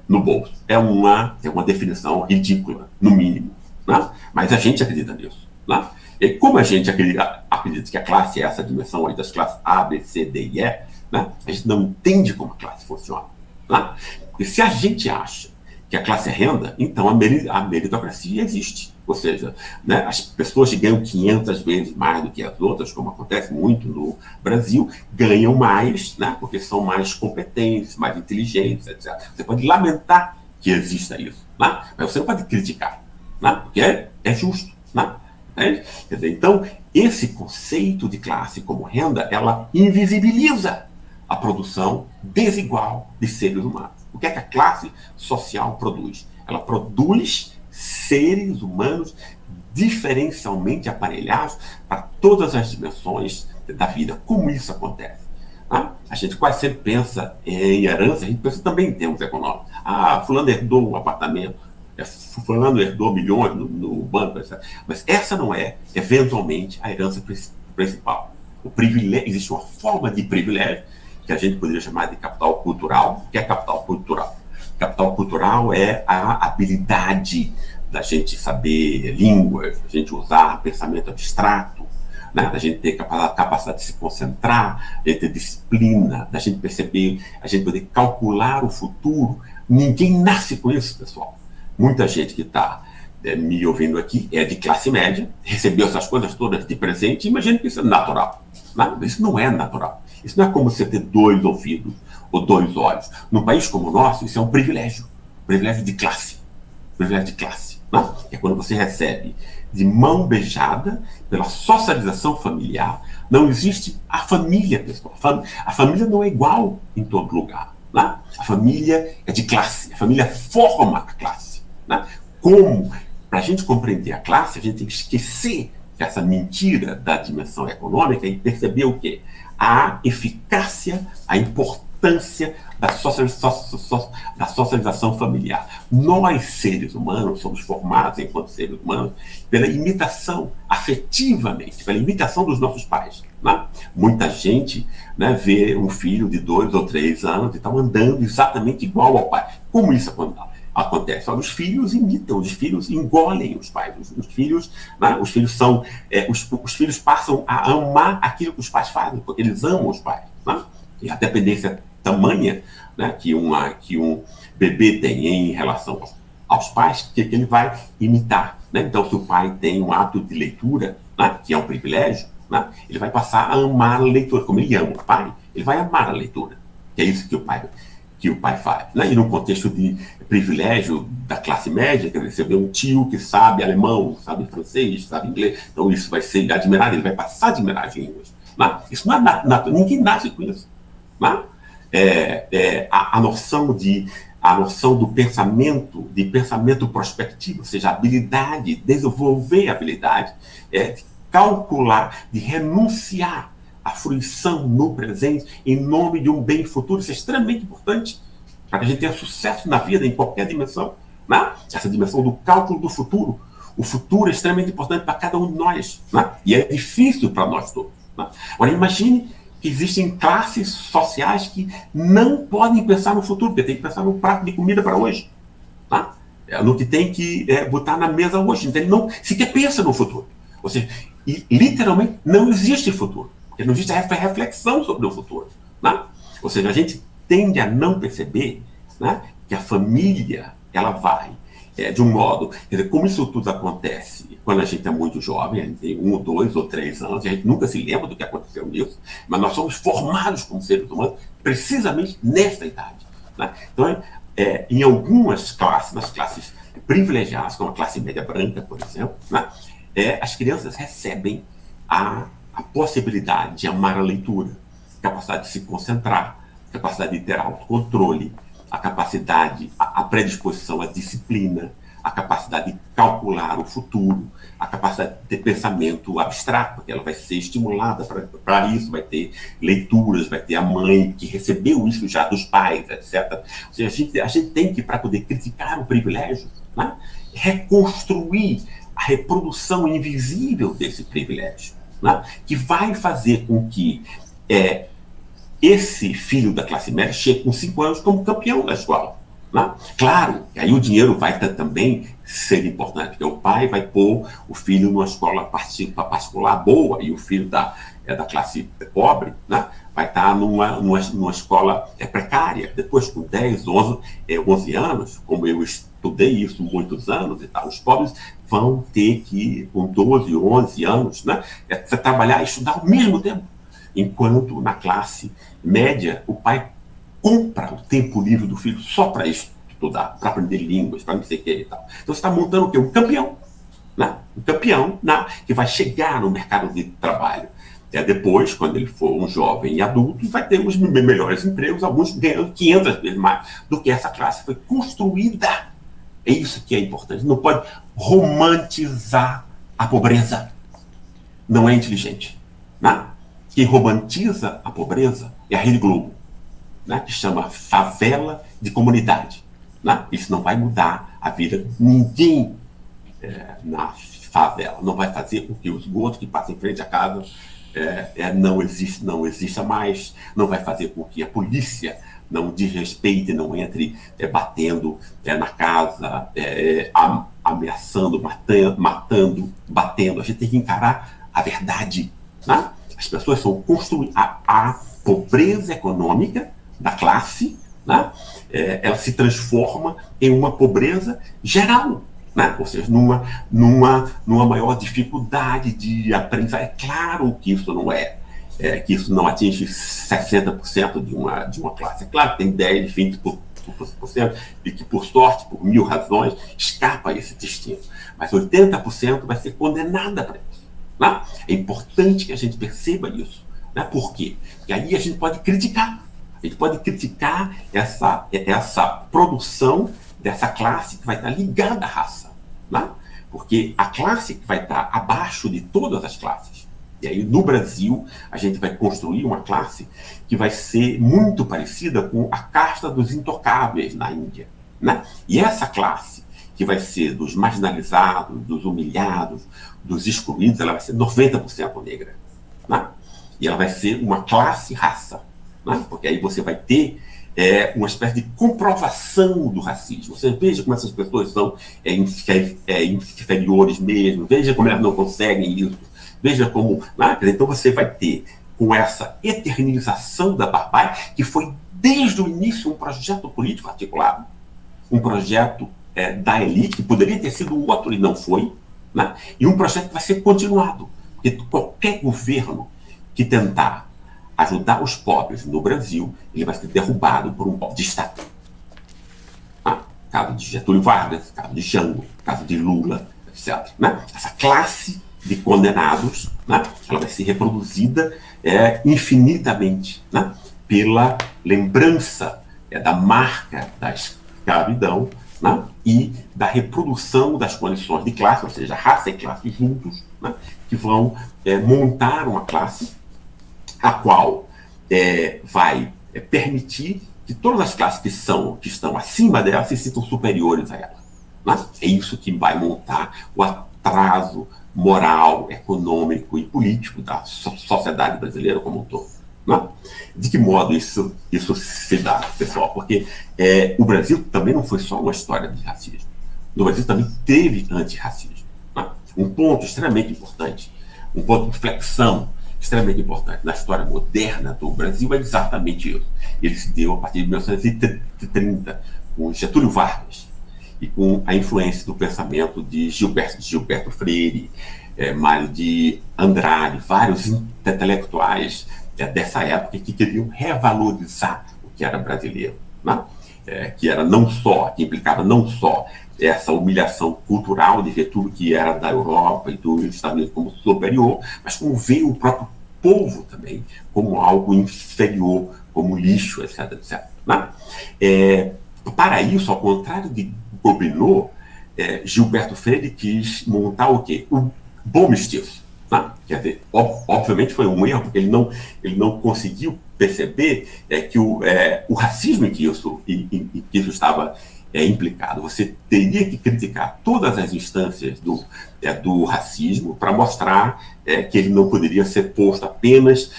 no bolso. É uma definição ridícula, no mínimo. Né? Mas a gente acredita nisso. Né? E como a gente acredita que a classe é essa dimensão aí das classes A, B, C, D e E, né? A gente não entende como a classe funciona. Né? Porque se a gente acha que a classe é renda, então a meritocracia existe. Ou seja, né, as pessoas que ganham 500 vezes mais do que as outras, como acontece muito no Brasil, ganham mais, né, porque são mais competentes, mais inteligentes, etc. Você pode lamentar que exista isso, né, mas você não pode criticar, né, porque é justo. Né, quer dizer, então, esse conceito de classe como renda, ela invisibiliza a produção desigual de seres humanos. O que é que a classe social produz? Ela produz seres humanos diferencialmente aparelhados para todas as dimensões da vida. Como isso acontece? A gente quase sempre pensa em herança, a gente pensa também em termos econômicos. Fulano herdou um apartamento, fulano herdou milhões no banco, etc. Mas essa não é, eventualmente, a herança principal. O privilégio, existe uma forma de privilégio que a gente poderia chamar de capital cultural. O que é capital cultural? Capital cultural é a habilidade da gente saber línguas, da gente usar pensamento abstrato, né? Da gente ter capacidade de se concentrar, de ter disciplina, da gente perceber, a gente poder calcular o futuro. Ninguém nasce com isso, pessoal. Muita gente que está me ouvindo aqui é de classe média, recebeu essas coisas todas de presente, imagina que isso é natural. Não, isso não é natural. Isso não é como você ter 2 ouvidos ou 2 olhos. Num país como o nosso, isso é um privilégio de classe. Privilégio de classe. Não? É quando você recebe de mão beijada pela socialização familiar. Não existe a família, pessoal. A família não é igual em todo lugar. Não? A família é de classe. A família forma a classe. Não? Como? Para a gente compreender a classe, a gente tem que esquecer essa mentira da dimensão econômica e perceber o quê? A eficácia, a importância da socialização familiar. Nós, seres humanos, somos formados enquanto seres humanos pela imitação, afetivamente, pela imitação dos nossos pais. Né? Muita gente, né, vê um filho de 2 ou 3 anos e está andando exatamente igual ao pai. Como isso acontece? Os filhos imitam, os filhos engolem os pais. Os filhos, né, os filhos passam a amar aquilo que os pais fazem, porque eles amam os pais. Né? E a dependência tamanha, né, que um bebê tem em relação aos pais, que ele vai imitar. Né? Então, se o pai tem um hábito de leitura, né, que é um privilégio, né, ele vai passar a amar a leitura. Como ele ama o pai, ele vai amar a leitura. Que é isso que o pai faz. Né? E no contexto de privilégio da classe média, quer dizer, você vê um tio que sabe alemão, sabe francês, sabe inglês, então isso vai ser admirado, ele vai passar a admirar as línguas. Né? Isso não é ninguém nasce com isso. Né? A noção do pensamento, de pensamento prospectivo, ou seja, a habilidade, desenvolver a habilidade, de calcular, de renunciar à fruição no presente em nome de um bem futuro. Isso é extremamente importante para que a gente tenha sucesso na vida em qualquer dimensão. Né? Essa dimensão do cálculo do futuro. O futuro é extremamente importante para cada um de nós. Né? E é difícil para nós todos. Né? Agora, imagine que existem classes sociais que não podem pensar no futuro, porque tem que pensar no prato de comida para hoje. Tá? No que tem que botar na mesa hoje. Então, ele não sequer pensa no futuro. Ou seja, literalmente não existe futuro. Porque não existe reflexão sobre o futuro. Né? Ou seja, a gente tende a não perceber, né, que a família ela vai de um modo... Quer dizer, como isso tudo acontece quando a gente é muito jovem, a gente tem 1, 2 ou 3 anos, e a gente nunca se lembra do que aconteceu nisso, mas nós somos formados como seres humanos precisamente nesta idade. Né? Então, em algumas classes, nas classes privilegiadas, como a classe média branca, por exemplo, né, as crianças recebem a possibilidade de amar a leitura, capacidade de se concentrar, capacidade de ter autocontrole, a capacidade, a predisposição à disciplina, a capacidade de calcular o futuro, a capacidade de ter pensamento abstrato, porque ela vai ser estimulada para isso, vai ter leituras, vai ter a mãe que recebeu isso já dos pais, etc. Ou seja, a gente tem que, para poder criticar o privilégio, né, reconstruir a reprodução invisível desse privilégio, né, que vai fazer com que esse filho da classe média chegue com 5 anos como campeão da escola. Né? Claro, que aí o dinheiro vai também ser importante, porque o pai vai pôr o filho numa escola particular boa e o filho da classe pobre, né, vai estar numa escola precária. Depois, com 10, 11 anos, como eu estudei isso muitos anos e tal, os pobres vão ter que, com 12, 11 anos, né, trabalhar e estudar ao mesmo tempo. Enquanto na classe média, o pai compra o tempo livre do filho só para estudar, para aprender línguas, para não sei o que e tal. Então você está montando o quê? Um campeão. Né? Um campeão que vai chegar no mercado de trabalho Depois, quando ele for um jovem e adulto, vai ter os melhores empregos, alguns ganhando 500 vezes mais do que essa classe foi construída. É isso que é importante. Não pode romantizar a pobreza. Não é inteligente. Né? Quem romantiza a pobreza é a Rede Globo, né? Que chama favela de comunidade. Né? Isso não vai mudar a vida de ninguém na favela. Não vai fazer com que o esgoto que passa em frente à casa não exista mais. Não vai fazer com que a polícia não desrespeite, não entre batendo na casa, ameaçando, matando, batendo. A gente tem que encarar a verdade. Né? As pessoas são construídas. A pobreza econômica da classe, né? Ela se transforma em uma pobreza geral. Né? Ou seja, numa maior dificuldade de aprendizagem. É claro que isso não que isso não atinge 60% de uma classe. É claro que tem 10%, 20% e que, por sorte, por mil razões, escapa esse destino. Mas 80% vai ser condenada para isso. Né? É importante que a gente perceba isso. Né? Por quê? Porque aí a gente pode criticar. A gente pode criticar essa produção dessa classe que vai estar ligada à raça. Né? Porque a classe que vai estar abaixo de todas as classes. E aí, no Brasil, a gente vai construir uma classe que vai ser muito parecida com a casta dos intocáveis na Índia. Né? E essa classe, que vai ser dos marginalizados, dos humilhados, dos excluídos, ela vai ser 90% negra. Né? E ela vai ser uma classe-raça. Né? Porque aí você vai ter uma espécie de comprovação do racismo. Você veja como essas pessoas são inferiores mesmo, veja como elas não conseguem isso, veja como... Né? Então você vai ter, com essa eternização da barbárie, que foi desde o início um projeto político articulado, um projeto da elite, que poderia ter sido outro e não foi, né? E um projeto que vai ser continuado, porque qualquer governo que tentar ajudar os pobres no Brasil, ele vai ser derrubado por um golpe de Estado. Caso de Getúlio Vargas, caso de Jango, caso de Lula, etc. Né? Essa classe de condenados, né? Ela vai ser reproduzida infinitamente, né? Pela lembrança da marca da escravidão, né? E da reprodução das condições de classe, ou seja, raça e classe juntos, né? Que vão montar uma classe a qual vai permitir que todas as classes que estão acima dela se sintam superiores a ela. Né? É isso que vai montar o atraso moral, econômico e político da sociedade brasileira como um todo. Né? De que modo isso se dá, pessoal? Porque o Brasil também não foi só uma história de racismo. No Brasil também teve antirracismo. Né? Um ponto extremamente importante, um ponto de inflexão extremamente importante na história moderna do Brasil é exatamente isso. Ele se deu a partir de 1930, com Getúlio Vargas e com a influência do pensamento de Gilberto Freire, Mário de Andrade, vários intelectuais dessa época que queriam revalorizar o que era brasileiro, né? Que implicava não só essa humilhação cultural de ver tudo que era da Europa e dos Estados Unidos como superior, mas como ver o próprio povo também como algo inferior, como lixo, etc. etc. Né? Para isso, ao contrário de Gobineau, Gilberto Freire quis montar o quê? O bom mestiço. Né? Quer dizer, obviamente foi um erro, porque ele não conseguiu perceber que o racismo em que isso estava implicado. Você teria que criticar todas as instâncias do racismo para mostrar que ele não poderia ser posto apenas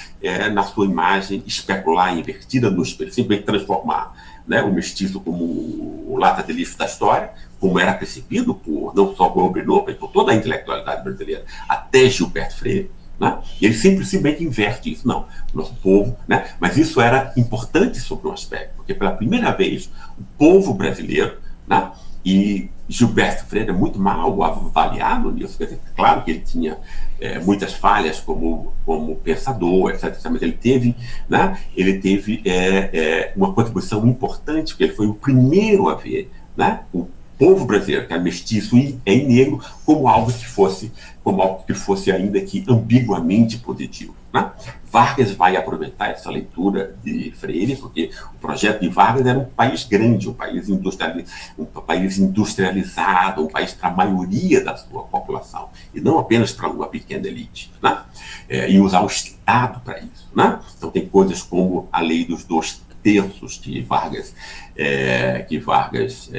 na sua imagem especular, invertida no espelho, simplesmente transformar, né, o mestiço como o lata de lixo da história, como era percebido não só por Gobineau, mas por toda a intelectualidade brasileira, até Gilberto Freire. Né? E ele simplesmente inverte isso. Não, o nosso povo, né? Mas isso era importante sobre um aspecto, porque pela primeira vez o povo brasileiro, né? E Gilberto Freire é muito mal avaliado nisso. Quer dizer, claro que ele tinha muitas falhas como pensador, etc. Mas ele teve uma contribuição importante, porque ele foi o primeiro a ver, né? povo brasileiro, que era mestiço e negro, como algo que fosse ainda que ambiguamente positivo, né? Vargas vai aproveitar essa leitura de Freire, porque o projeto de Vargas era um país grande, um país industrializado, um país para a maioria da sua população, e não apenas para uma pequena elite, né? E usar o Estado para isso, né? Então tem coisas como a lei dos 2/3 que Vargas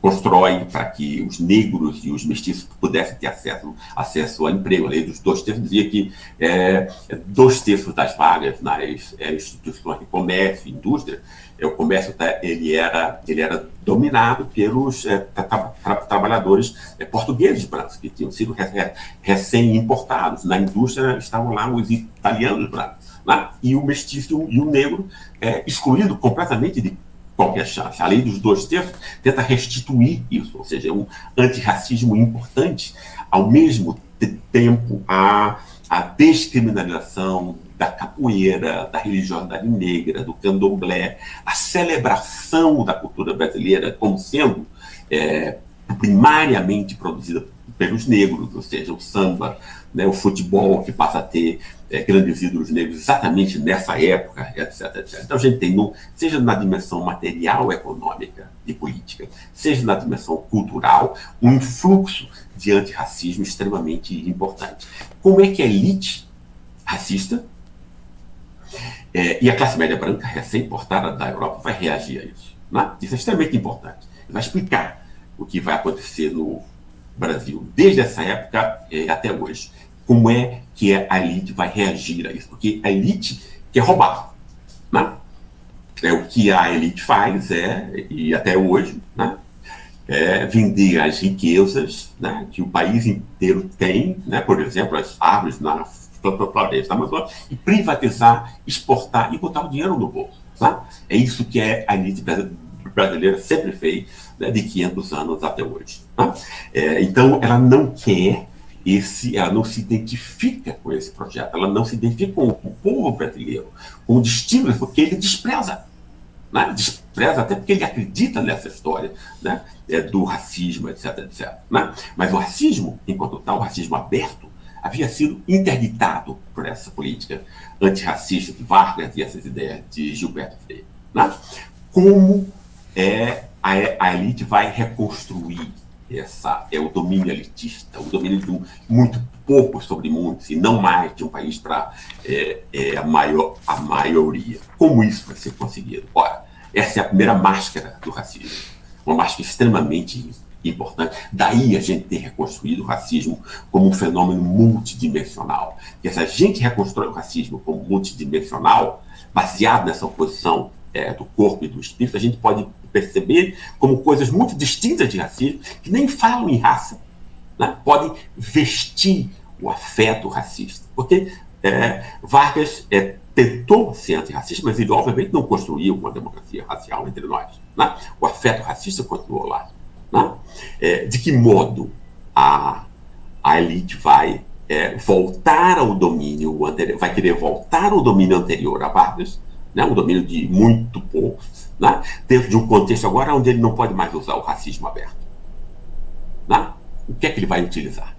constrói para que os negros e os mestiços pudessem ter acesso a emprego. A lei dos 2/3 dizia que 2/3 das vagas nas instituições de comércio e indústria, o comércio ele era dominado pelos trabalhadores portugueses brancos, que tinham sido recém-importados. Na indústria estavam lá os italianos brancos, né? E o mestiço e o negro excluído completamente de qualquer chance. A lei dos 2/3 tenta restituir isso, ou seja, um antirracismo importante, ao mesmo tempo a descriminalização da capoeira, da religiosidade negra, do candomblé, a celebração da cultura brasileira como sendo primariamente produzida pelos negros, ou seja, o samba, né, o futebol, que passa a ter grandes ídolos negros exatamente nessa época, etc, etc. Então a gente tem, seja na dimensão material, econômica e política, seja na dimensão cultural, um influxo de antirracismo extremamente importante. Como é que a elite racista e a classe média branca, recém-importada da Europa, vai reagir a isso, né? Isso é extremamente importante. Vai explicar o que vai acontecer no Brasil, desde essa época até hoje. Como é que a elite vai reagir a isso? Porque a elite quer roubar, né? O que a elite faz e até hoje, né, vender as riquezas, né, que o país inteiro tem, né, por exemplo, as árvores na floresta da Amazônia, e privatizar, exportar e botar o dinheiro no bolso. Né? É isso que a elite brasileira sempre fez, né, de 500 anos até hoje. Né? Então, ela não quer ela não se identifica com esse projeto, ela não se identifica com o povo brasileiro, com o destino, porque ele despreza. Né? Despreza até porque ele acredita nessa história, né, do racismo, etc, etc. Né? Mas o racismo, enquanto tal, o racismo aberto, havia sido interditado por essa política antirracista de Vargas e essas ideias de Gilberto Freire. Né? Como a elite vai reconstruir o domínio elitista, o domínio de muito pouco sobre muitos, e não mais de um país para a maioria. Como isso vai ser conseguido? Ora, essa é a primeira máscara do racismo, uma máscara extremamente importante. Daí a gente ter reconstruído o racismo como um fenômeno multidimensional. E se a gente reconstrói o racismo como multidimensional, baseado nessa oposição do corpo e do espírito, a gente pode perceber como coisas muito distintas de racismo, que nem falam em raça, né, podem vestir o afeto racista. Porque Vargas tentou ser antirracista, mas ele obviamente não construiu uma democracia racial entre nós. Né? O afeto racista continuou lá. Né? De que modo a elite vai voltar ao domínio anterior, vai querer voltar ao domínio anterior a Vargas, né, um domínio de muito poucos, né, dentro de um contexto agora onde ele não pode mais usar o racismo aberto. Né? O que é que ele vai utilizar?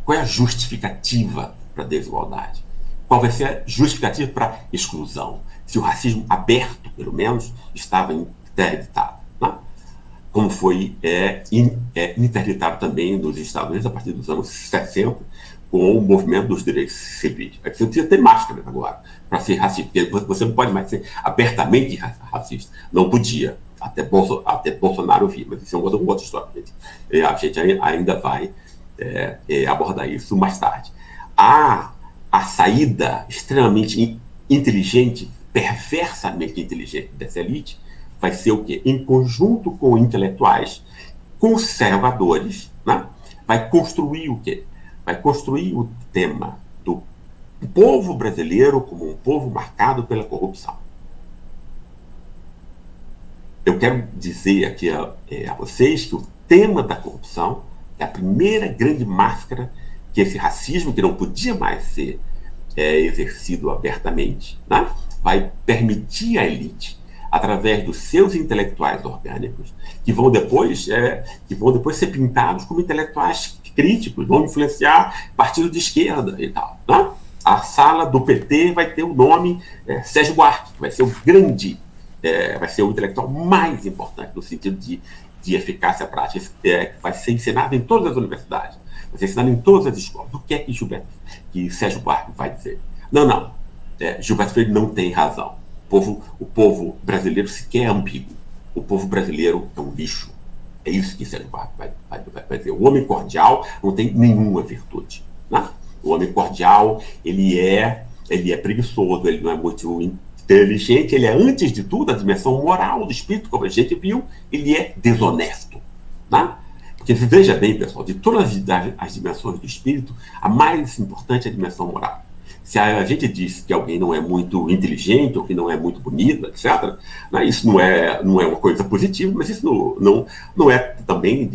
Qual é a justificativa para a desigualdade? Qual vai ser a justificativa para a exclusão? Se o racismo aberto, pelo menos, estava interditado. Né? Como foi interditado também nos Estados Unidos a partir dos anos 60, com o movimento dos direitos civis. Você precisa ter máscara agora para ser racista, porque você não pode mais ser abertamente racista. Não podia, até Bolsonaro vir, mas isso é uma outra história. A gente ainda vai abordar isso mais tarde. A saída extremamente inteligente, perversamente inteligente dessa elite vai ser o quê? Em conjunto com intelectuais conservadores, né? Vai construir o quê? Vai construir o tema do povo brasileiro como um povo marcado pela corrupção. Eu quero dizer aqui a vocês que o tema da corrupção é a primeira grande máscara que esse racismo, que não podia mais ser exercido abertamente, né, vai permitir à elite através dos seus intelectuais orgânicos, que vão depois ser pintados como intelectuais críticos, vão influenciar partido de esquerda e tal, né? A sala do PT vai ter o nome Sérgio Buarque, que vai ser o grande, vai ser o intelectual mais importante no sentido de eficácia prática, que vai ser ensinado em todas as universidades, vai ser ensinado em todas as escolas. O que é que Sérgio Buarque vai dizer? Não, Gilberto Freire não tem razão. O povo brasileiro sequer é ambíguo. O povo brasileiro é um lixo. É isso que Sérgio Buarque vai dizer. O homem cordial não tem nenhuma virtude, né? O homem cordial, ele é preguiçoso, ele não é muito inteligente, ele é, antes de tudo, a dimensão moral do espírito, como a gente viu, ele é desonesto, né? Porque, veja bem, pessoal, de todas as dimensões do espírito, a mais importante é a dimensão moral. Se a gente diz que alguém não é muito inteligente, ou que não é muito bonito, etc., né, isso não é uma coisa positiva, mas isso não é também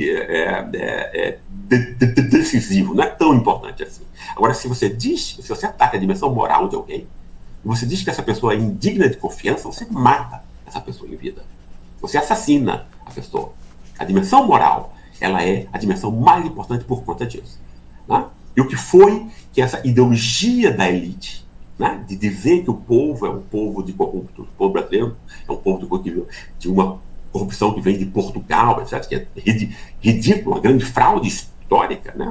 decisivo, não é tão importante assim. Agora, se você ataca a dimensão moral de alguém, e você diz que essa pessoa é indigna de confiança, você mata essa pessoa em vida. Você assassina a pessoa. A dimensão moral, ela é a dimensão mais importante por conta disso, né? E o que foi que essa ideologia da elite, né, de dizer que o povo é um povo de corruptos, o povo brasileiro é um povo de uma corrupção que vem de Portugal, etc., que é ridículo, uma grande fraude histórica, né?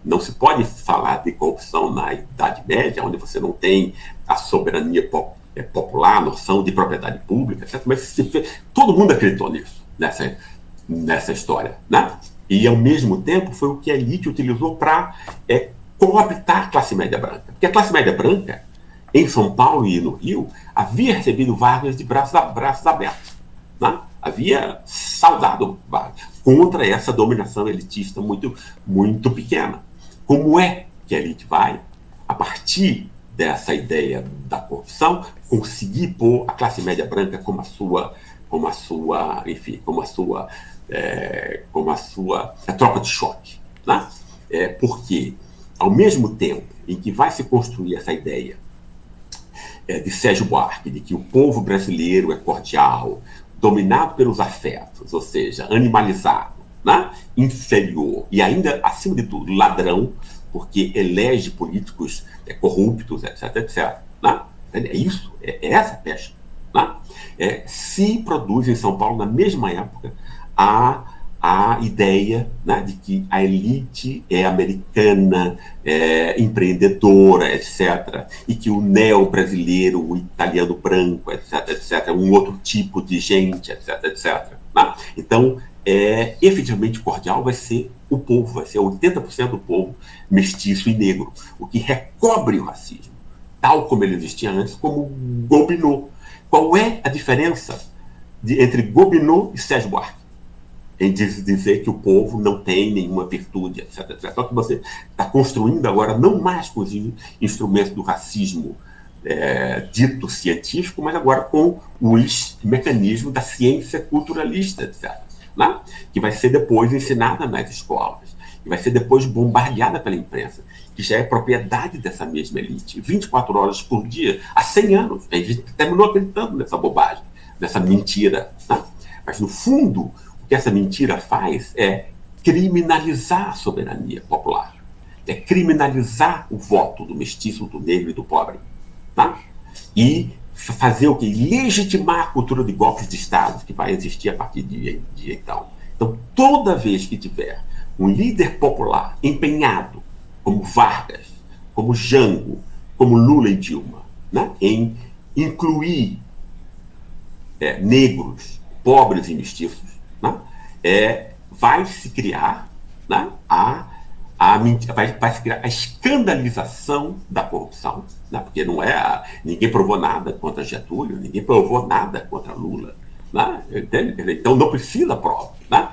Não se pode falar de corrupção na Idade Média, onde você não tem a soberania popular, a noção de propriedade pública, etc., mas todo mundo acreditou nisso, nessa história, né? E, ao mesmo tempo, foi o que a elite utilizou para cooptar a classe média branca. Porque a classe média branca, em São Paulo e no Rio, havia recebido Vargas de braços abertos, né? Havia saudado Vargas contra essa dominação elitista muito, muito pequena. Como é que a elite vai, a partir dessa ideia da corrupção, conseguir pôr a classe média branca como a sua tropa de choque, né? Porque, ao mesmo tempo em que vai se construir essa ideia de Sérgio Buarque, de que o povo brasileiro é cordial, dominado pelos afetos, ou seja, animalizado, né? Inferior e ainda, acima de tudo, ladrão, porque elege políticos corruptos, etc., etc., né? É isso, é essa pecha, né? Se produz em São Paulo, na mesma época, a ideia, né, de que a elite é americana, empreendedora, etc., e que o neo-brasileiro, o italiano branco, etc., etc., é um outro tipo de gente, etc., etc., né? Então, efetivamente cordial vai ser o povo, vai ser 80% do povo mestiço e negro, o que recobre o racismo, tal como ele existia antes, como Gobineau. Qual é a diferença entre Gobineau e Sérgio Buarque? Em dizer que o povo não tem nenhuma virtude, etc., etc. Só que você está construindo agora, não mais com os instrumentos do racismo dito científico, mas agora com os mecanismos da ciência culturalista, etc., né? Que vai ser depois ensinada nas escolas, que vai ser depois bombardeada pela imprensa, que já é propriedade dessa mesma elite, 24 horas por dia, há 100 anos. A gente terminou acreditando nessa bobagem, nessa mentira, né? Mas, no fundo, o que essa mentira faz é criminalizar a soberania popular, é criminalizar o voto do mestiço, do negro e do pobre, tá? E fazer o quê? Legitimar a cultura de golpes de Estado que vai existir a partir de então. Então, toda vez que tiver um líder popular empenhado, como Vargas, como Jango, como Lula e Dilma, né, em incluir negros, pobres e mestiços, né, vai se criar, né, vai se criar a escandalização da corrupção, né, porque ninguém provou nada contra Getúlio, ninguém provou nada contra Lula, né, então não precisa prova, né,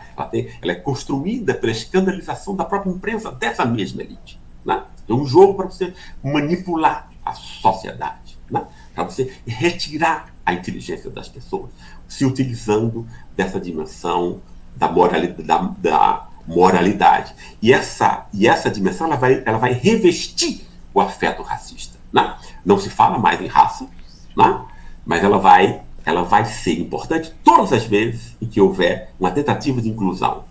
ela é construída pela escandalização da própria imprensa dessa mesma elite, né. É um jogo para você manipular a sociedade, né, para você retirar a inteligência das pessoas, se utilizando dessa dimensão da moralidade. E essa dimensão ela vai revestir o afeto racista, né? Não se fala mais em raça, né? Mas ela vai ela vai ser importante todas as vezes em que houver uma tentativa de inclusão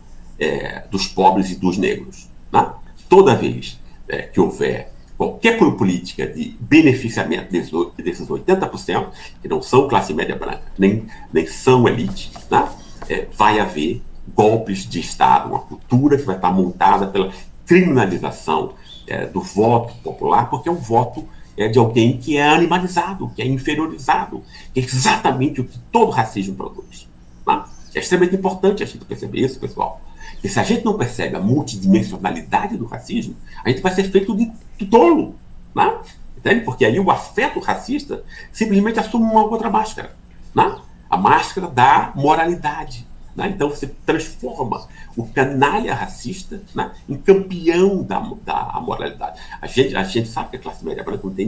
dos pobres e dos negros. Né? Toda vez que houver qualquer política de beneficiamento desses 80%, que não são classe média branca, nem são elite, né? Vai haver golpes de Estado, uma cultura que vai estar montada pela criminalização do voto popular, porque é um voto de alguém que é animalizado, que é inferiorizado, que é exatamente o que todo racismo produz. Né? É extremamente importante a gente perceber isso, pessoal. E se a gente não percebe a multidimensionalidade do racismo, a gente vai ser feito de tolo. Né? Entende? Porque aí o afeto racista simplesmente assume uma outra máscara. Né? A máscara da moralidade. Né? Então você transforma o canalha racista, né, em campeão da moralidade. A gente sabe que a classe média branca não tem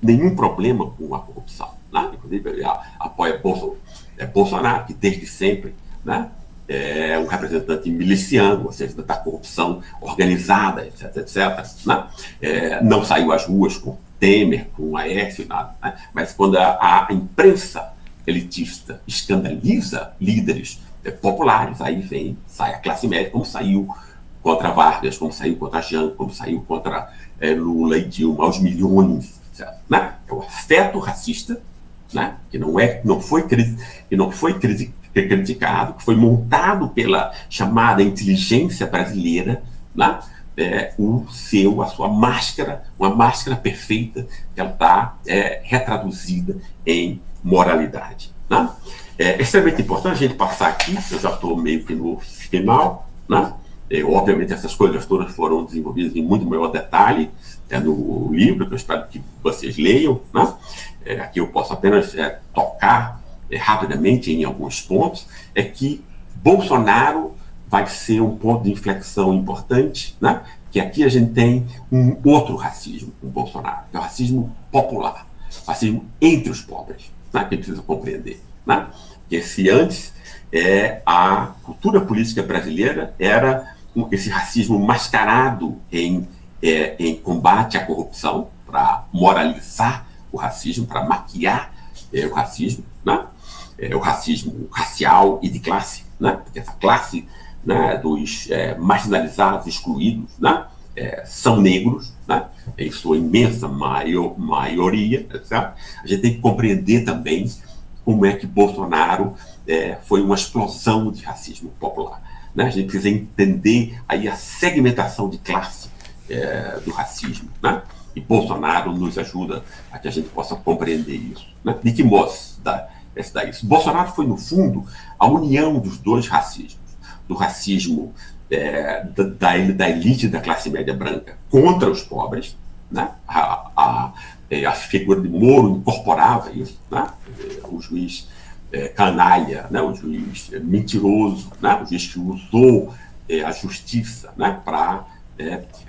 nenhum problema com a corrupção. Né? Inclusive, apoia Bolsonaro, que desde sempre, né, é um representante miliciano, ou seja, da corrupção organizada, etc. Né? Não saiu às ruas com Temer, com Aécio, nada. Né? Mas quando a imprensa elitista escandaliza líderes populares, aí sai a classe média, como saiu contra Vargas, como saiu contra Jango, como saiu contra Lula e Dilma, aos milhões, né? É o afeto racista, né? que não foi criticado, que foi montado pela chamada inteligência brasileira, né? A sua máscara, uma máscara perfeita, que ela está retraduzida em moralidade. Né? É extremamente importante a gente passar aqui, eu já estou meio que no final, né? Obviamente essas coisas todas foram desenvolvidas em muito maior detalhe no livro, que eu espero que vocês leiam. Né? Aqui eu posso apenas tocar rapidamente em alguns pontos, que Bolsonaro vai ser um ponto de inflexão importante, né? Que aqui a gente tem um outro racismo com Bolsonaro, que é o racismo popular, o racismo entre os pobres, né? Que a gente precisa compreender. Né? Que se antes a cultura política brasileira era esse racismo mascarado em combate à corrupção, para moralizar o racismo, para maquiar o racismo, né? O racismo racial e de classe, né? Porque essa classe, né, dos marginalizados, excluídos, né, são negros, né, em sua imensa maioria. Certo? A gente tem que compreender também como é que Bolsonaro foi uma explosão de racismo popular. Né? A gente precisa entender aí a segmentação de classe do racismo. Né? E Bolsonaro nos ajuda a que a gente possa compreender isso. Né? De que modo se dá isso? Bolsonaro foi, no fundo, a união dos dois racismos. Do racismo da elite da classe média branca contra os pobres, né? A figura de Moro incorporava isso, né? O juiz canalha, né? O juiz mentiroso, né? O juiz que usou a justiça, né? Para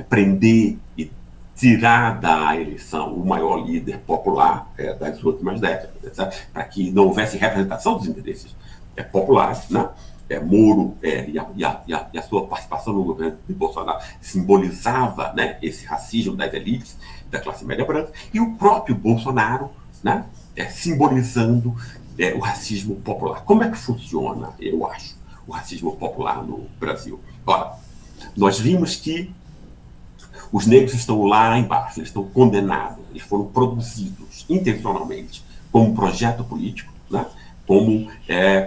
prender e tirar da eleição o maior líder popular das últimas décadas, para que não houvesse representação dos interesses populares, né? Moro e a sua participação no governo de Bolsonaro simbolizava, né, esse racismo das elites da classe média branca, e o próprio Bolsonaro, né, simbolizando o racismo popular. Como é que funciona, eu acho, o racismo popular no Brasil? Ora, nós vimos que os negros estão lá embaixo, eles estão condenados, eles foram produzidos intencionalmente como um projeto político, né, como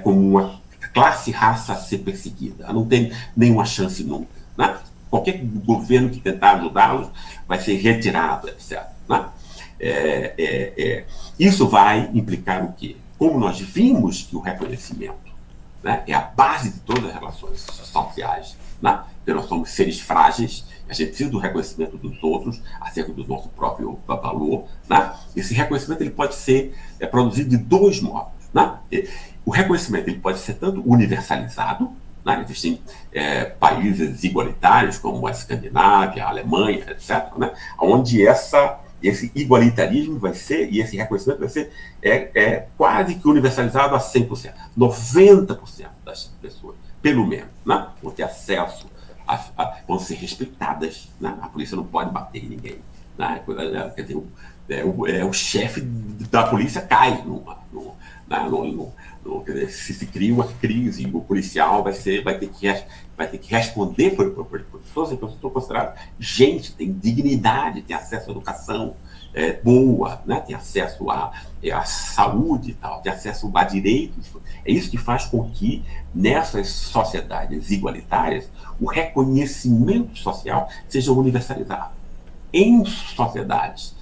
uma classe, raça a ser perseguida. Não tem nenhuma chance nunca. Né? Qualquer governo que tentar ajudá-los vai ser retirado, etc. Né? Isso vai implicar o quê? Como nós vimos que o reconhecimento, né, é a base de todas as relações sociais, né? Porque nós somos seres frágeis, a gente precisa do reconhecimento dos outros acerca do nosso próprio valor. Né? Esse reconhecimento ele pode ser produzido de dois modos. Né? O reconhecimento ele pode ser tanto universalizado, né? Existem países igualitários como a Escandinávia, a Alemanha, etc., né? Onde esse igualitarismo vai ser, e esse reconhecimento vai ser quase que universalizado a 100%. 90% das pessoas, pelo menos, né? Vão ter acesso, vão ser respeitadas. Né? A polícia não pode bater em ninguém. Né? Quer dizer, o chefe da polícia cai Né? Quer dizer, se cria uma crise, o policial vai ter que responder por pessoas que são consideradas gente, tem dignidade, tem acesso à educação boa, né? Tem acesso à saúde e tal, tem acesso a direitos. É isso que faz com que, nessas sociedades igualitárias, o reconhecimento social seja universalizado. Em sociedades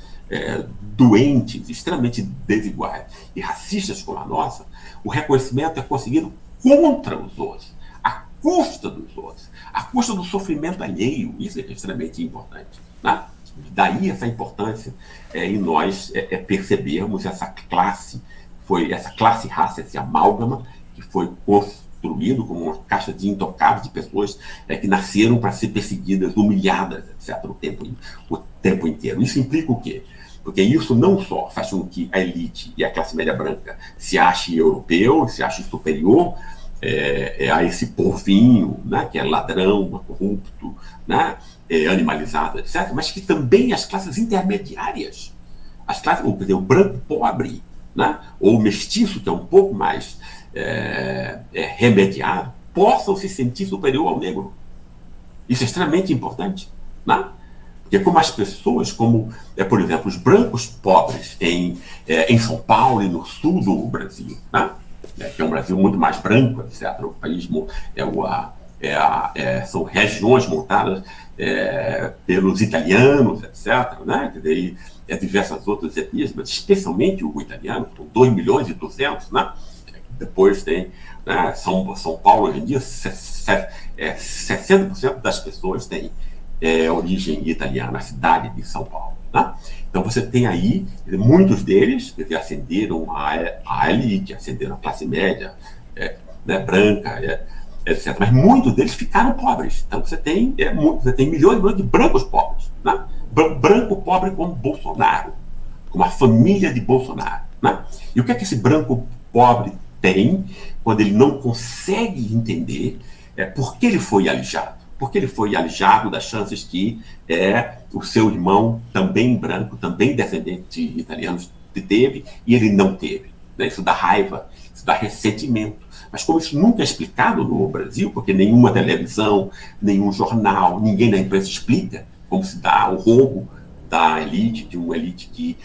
doentes, extremamente desiguais e racistas como a nossa, o reconhecimento é conseguido contra os outros, à custa dos outros, à custa do sofrimento alheio. Isso é extremamente importante, né? Daí essa importância em nós percebermos essa classe raça, esse amálgama que foi construído como uma caixa de intocáveis de pessoas que nasceram para ser perseguidas, humilhadas, etc., o tempo inteiro. Isso implica o quê? Porque isso não só faz com que a elite e a classe média branca se ache europeu, se ache superior a esse povinho, né, que é ladrão, corrupto, né, animalizado, etc., mas que também as classes intermediárias, o branco pobre, né, ou o mestiço, que é um pouco mais remediado, possam se sentir superior ao negro. Isso é extremamente importante, né? Porque como as pessoas, por exemplo, os brancos pobres em São Paulo e no sul do Brasil, né? Que é um Brasil muito mais branco, etc. O país são regiões montadas pelos italianos, etc., né? E diversas outras etnias, mas especialmente o italiano, com 2.200.000, né? Depois tem, né, São Paulo, hoje em dia, 60% das pessoas têm origem italiana, a cidade de São Paulo. Né? Então você tem aí, muitos deles que ascenderam à elite, ascenderam à classe média, né, branca, etc. Mas muitos deles ficaram pobres. Então você tem milhões e milhões de brancos pobres. Né? Branco pobre como Bolsonaro, como a família de Bolsonaro. Né? E o que é que esse branco pobre tem quando ele não consegue entender por que ele foi alijado? Porque ele foi alijado das chances que o seu irmão, também branco, também descendente de italianos, teve, e ele não teve. Né? Isso dá raiva, isso dá ressentimento. Mas como isso nunca é explicado no Brasil, porque nenhuma televisão, nenhum jornal, ninguém na imprensa explica como se dá o roubo da elite, de uma elite que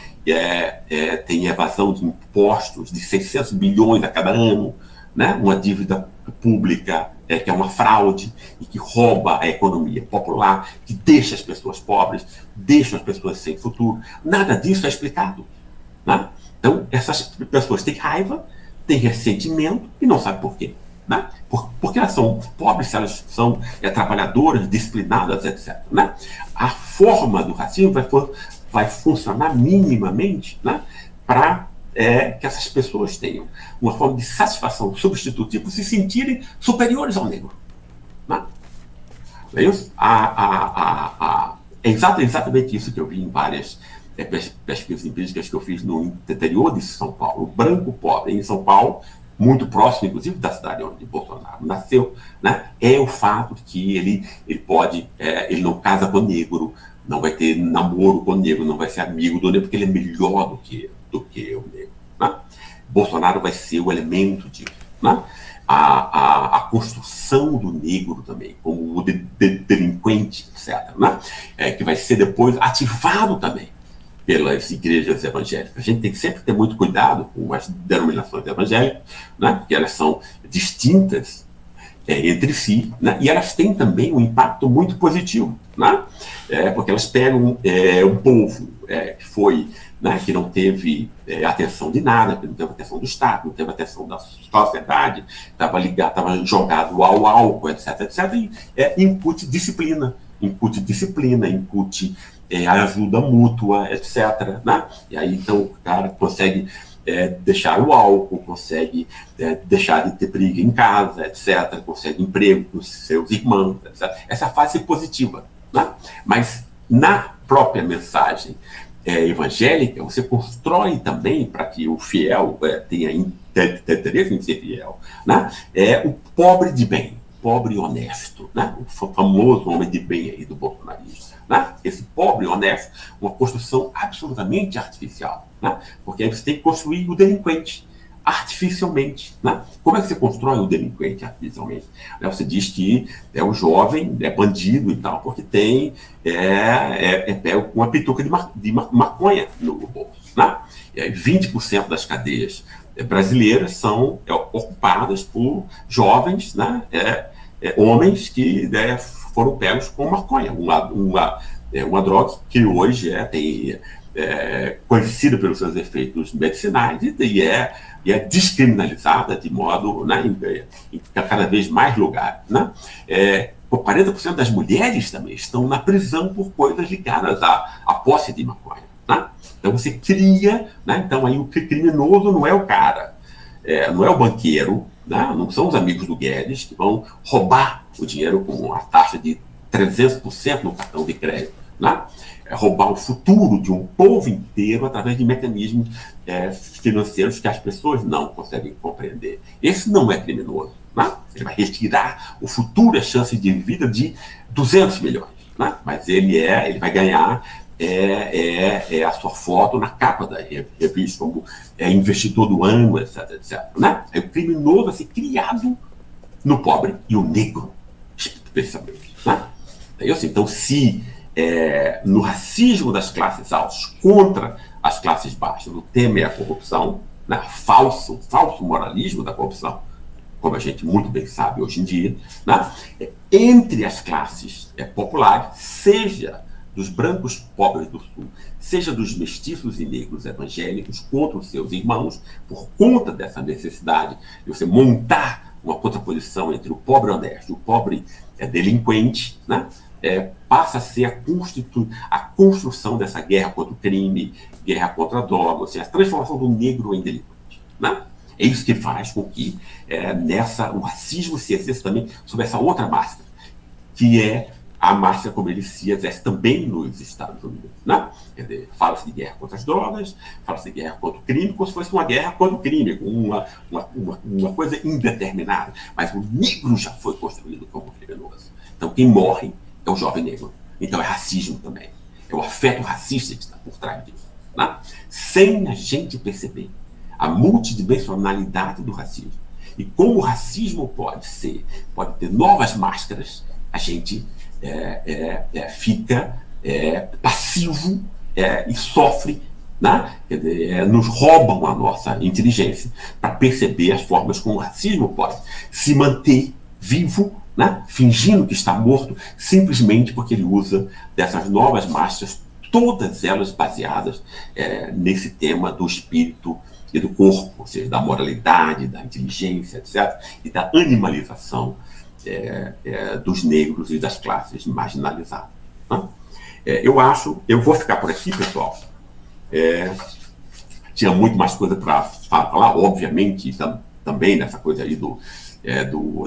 tem evasão de impostos de 600 bilhões a cada ano, né? Uma dívida pública que é uma fraude e que rouba a economia popular, que deixa as pessoas pobres, deixa as pessoas sem futuro. Nada disso é explicado. Né? Então, essas pessoas têm raiva, têm ressentimento e não sabem por quê. Né? Porque elas são pobres, se elas são trabalhadoras, disciplinadas, etc. Né? A forma do racismo vai funcionar minimamente, né, para que essas pessoas tenham uma forma de satisfação substitutiva por se sentirem superiores ao negro. Né? É isso? É exatamente isso que eu vi em várias pesquisas empíricas que eu fiz no interior de São Paulo. O branco pobre em São Paulo, muito próximo, inclusive, da cidade onde Bolsonaro nasceu, né, é o fato de que ele ele não casa com negro, não vai ter namoro com negro, não vai ser amigo do negro, porque ele é melhor do que o negro. Né? Bolsonaro vai ser o elemento disso. Né? A construção do negro também, como o delinquente, etc., né? Que vai ser depois ativado também pelas igrejas evangélicas. A gente tem que sempre ter muito cuidado com as denominações evangélicas, né? Porque elas são distintas entre si, né? E elas têm também um impacto muito positivo, né? Porque elas pegam um povo que foi, né, que não teve atenção de nada, que não teve atenção do Estado, não teve atenção da sociedade, estava jogado ao álcool, etc., etc., e incute disciplina, incute ajuda mútua, etc., né? E aí, então, o cara consegue deixar o álcool, consegue deixar de ter briga em casa, etc., consegue emprego com seus irmãos, etc. Essa fase é positiva, né? Mas na própria mensagem evangélica, você constrói também, para que o fiel tenha interesse em ser fiel, né? O pobre de bem, pobre honesto, né? O famoso homem de bem aí do bolsonarismo. Né? Esse pobre honesto, uma construção absolutamente artificial, né? Porque aí você tem que construir o delinquente, artificialmente. Né? Como é que você constrói o delinquente artificialmente? Você diz que o jovem é bandido e tal, porque tem uma pituca de maconha no bolso. Né? E aí 20% das cadeias brasileiras são ocupadas por jovens, né? Homens que foram pegos com maconha, uma droga que hoje conhecida pelos seus efeitos medicinais e é descriminalizada de modo, né, em cada vez mais lugares. Né? 40% das mulheres também estão na prisão por coisas ligadas à posse de maconha. Né? Então você cria, né? Então aí o criminoso não é o cara, não é o banqueiro, né? Não são os amigos do Guedes que vão roubar o dinheiro com a taxa de 300% no cartão de crédito. Né? Roubar o futuro de um povo inteiro através de mecanismos financeiros que as pessoas não conseguem compreender. Esse não é criminoso. Né? Ele vai retirar o futuro, a chance de vida de 200 milhões. Né? Mas ele vai ganhar a sua foto na capa da revista, como investidor do ano, etc, etc. Né? É o criminoso vai ser criado no pobre e o negro, especialmente. Né? Então, se no racismo das classes altas contra as classes baixas, o tema é a corrupção, né? falso moralismo da corrupção, como a gente muito bem sabe hoje em dia, né? Entre as classes populares, seja dos brancos pobres do Sul, seja dos mestiços e negros evangélicos contra os seus irmãos, por conta dessa necessidade de você montar uma contraposição entre o pobre honesto e o pobre delinquente, né? Passa a ser a construção dessa guerra contra o crime, guerra contra a droga, ou seja, a transformação do negro em delinquente. Né? É isso que faz com que o racismo se exerça também sobre essa outra máscara, que é a máscara como ele se exerce também nos Estados Unidos. Né? Quer dizer, fala-se de guerra contra as drogas, fala-se de guerra contra o crime, como se fosse uma guerra contra o crime, uma coisa indeterminada. Mas o negro já foi construído como criminoso. Então quem morre é o jovem negro. Então é racismo também. É o afeto racista que está por trás disso. Né? Sem a gente perceber a multidimensionalidade do racismo e como o racismo pode ter novas máscaras, a gente fica passivo e sofre, né? Nos roubam a nossa inteligência para perceber as formas como o racismo pode se manter vivo, né? Fingindo que está morto, simplesmente porque ele usa dessas novas máscaras, todas elas baseadas nesse tema do espírito e do corpo, ou seja, da moralidade, da inteligência, etc., e da animalização dos negros e das classes marginalizadas. Né? Eu vou ficar por aqui, pessoal. Tinha muito mais coisa para falar, obviamente, também nessa coisa aí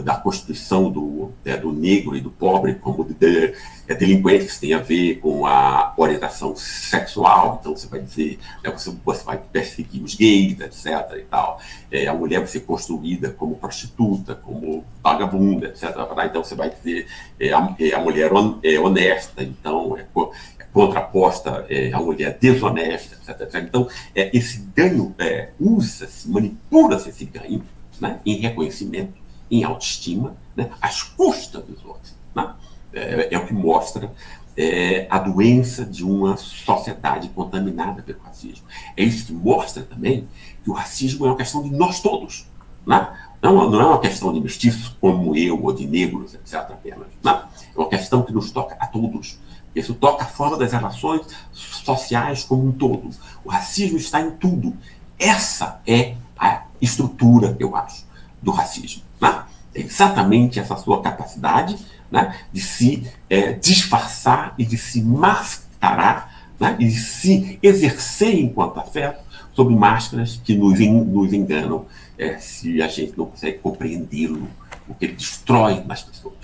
da constituição do negro e do pobre como delinquentes, que tem a ver com a orientação sexual. Então você vai dizer, você vai perseguir os gays, etc. e tal. A mulher vai ser construída como prostituta, como vagabunda, etc. Então você vai dizer a mulher é honesta, então é contraposta à mulher desonesta, etc. Então esse ganho usa-se, manipula-se esse ganho, né, em reconhecimento, em autoestima, né, às custas dos outros. Né? É o que mostra a doença de uma sociedade contaminada pelo racismo. É isso que mostra também que o racismo é uma questão de nós todos. Né? Não é uma questão de mestiços como eu ou de negros, etc. apenas. Né? É uma questão que nos toca a todos. Isso toca a forma das relações sociais como um todo. O racismo está em tudo. Essa é a estrutura, eu acho, do racismo. Né? É exatamente essa sua capacidade, né, de se disfarçar e de se mascarar, né, e de se exercer enquanto afeto sob máscaras que nos enganam se a gente não consegue compreendê-lo, o que ele destrói nas pessoas.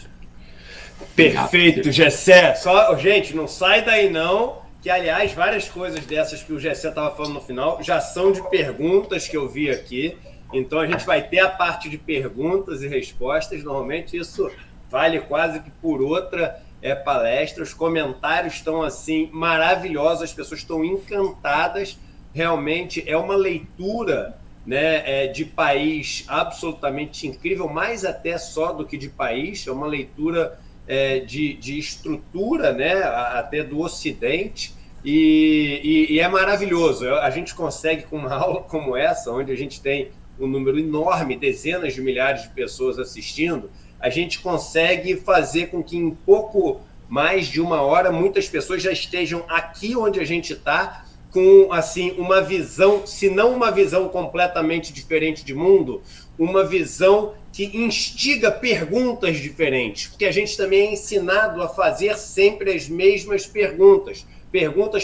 Perfeito, Gessé. Gente, não sai daí não, que aliás várias coisas dessas que o Gessé estava falando no final já são de perguntas que eu vi aqui. Então a gente vai ter a parte de perguntas e respostas. Normalmente isso vale quase que por outra palestra. Os comentários estão assim maravilhosos, as pessoas estão encantadas. Realmente é uma leitura né, de país absolutamente incrível, mais até só do que de país, é uma leitura de estrutura, né, até do Ocidente, e é maravilhoso. A gente consegue, com uma aula como essa, onde a gente tem um número enorme, dezenas de milhares de pessoas assistindo, a gente consegue fazer com que em pouco mais de uma hora muitas pessoas já estejam aqui onde a gente está, com assim uma visão, se não uma visão completamente diferente de mundo, uma visão que instiga perguntas diferentes, porque a gente também é ensinado a fazer sempre as mesmas perguntas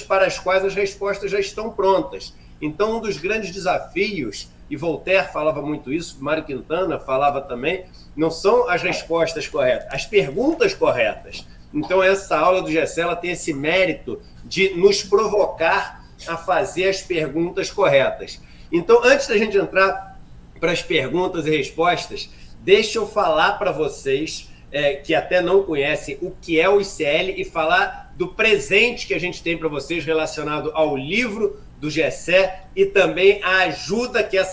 para as quais as respostas já estão prontas. Então, um dos grandes desafios, e Voltaire falava muito isso, Mário Quintana falava também, não são as respostas corretas, as perguntas corretas. Então, essa aula do Gessé, ela tem esse mérito de nos provocar a fazer as perguntas corretas. Então, antes da gente entrar para as perguntas e respostas, deixa eu falar para vocês que até não conhecem o que é o ICL e falar do presente que a gente tem para vocês relacionado ao livro do Gessé e também a ajuda que essa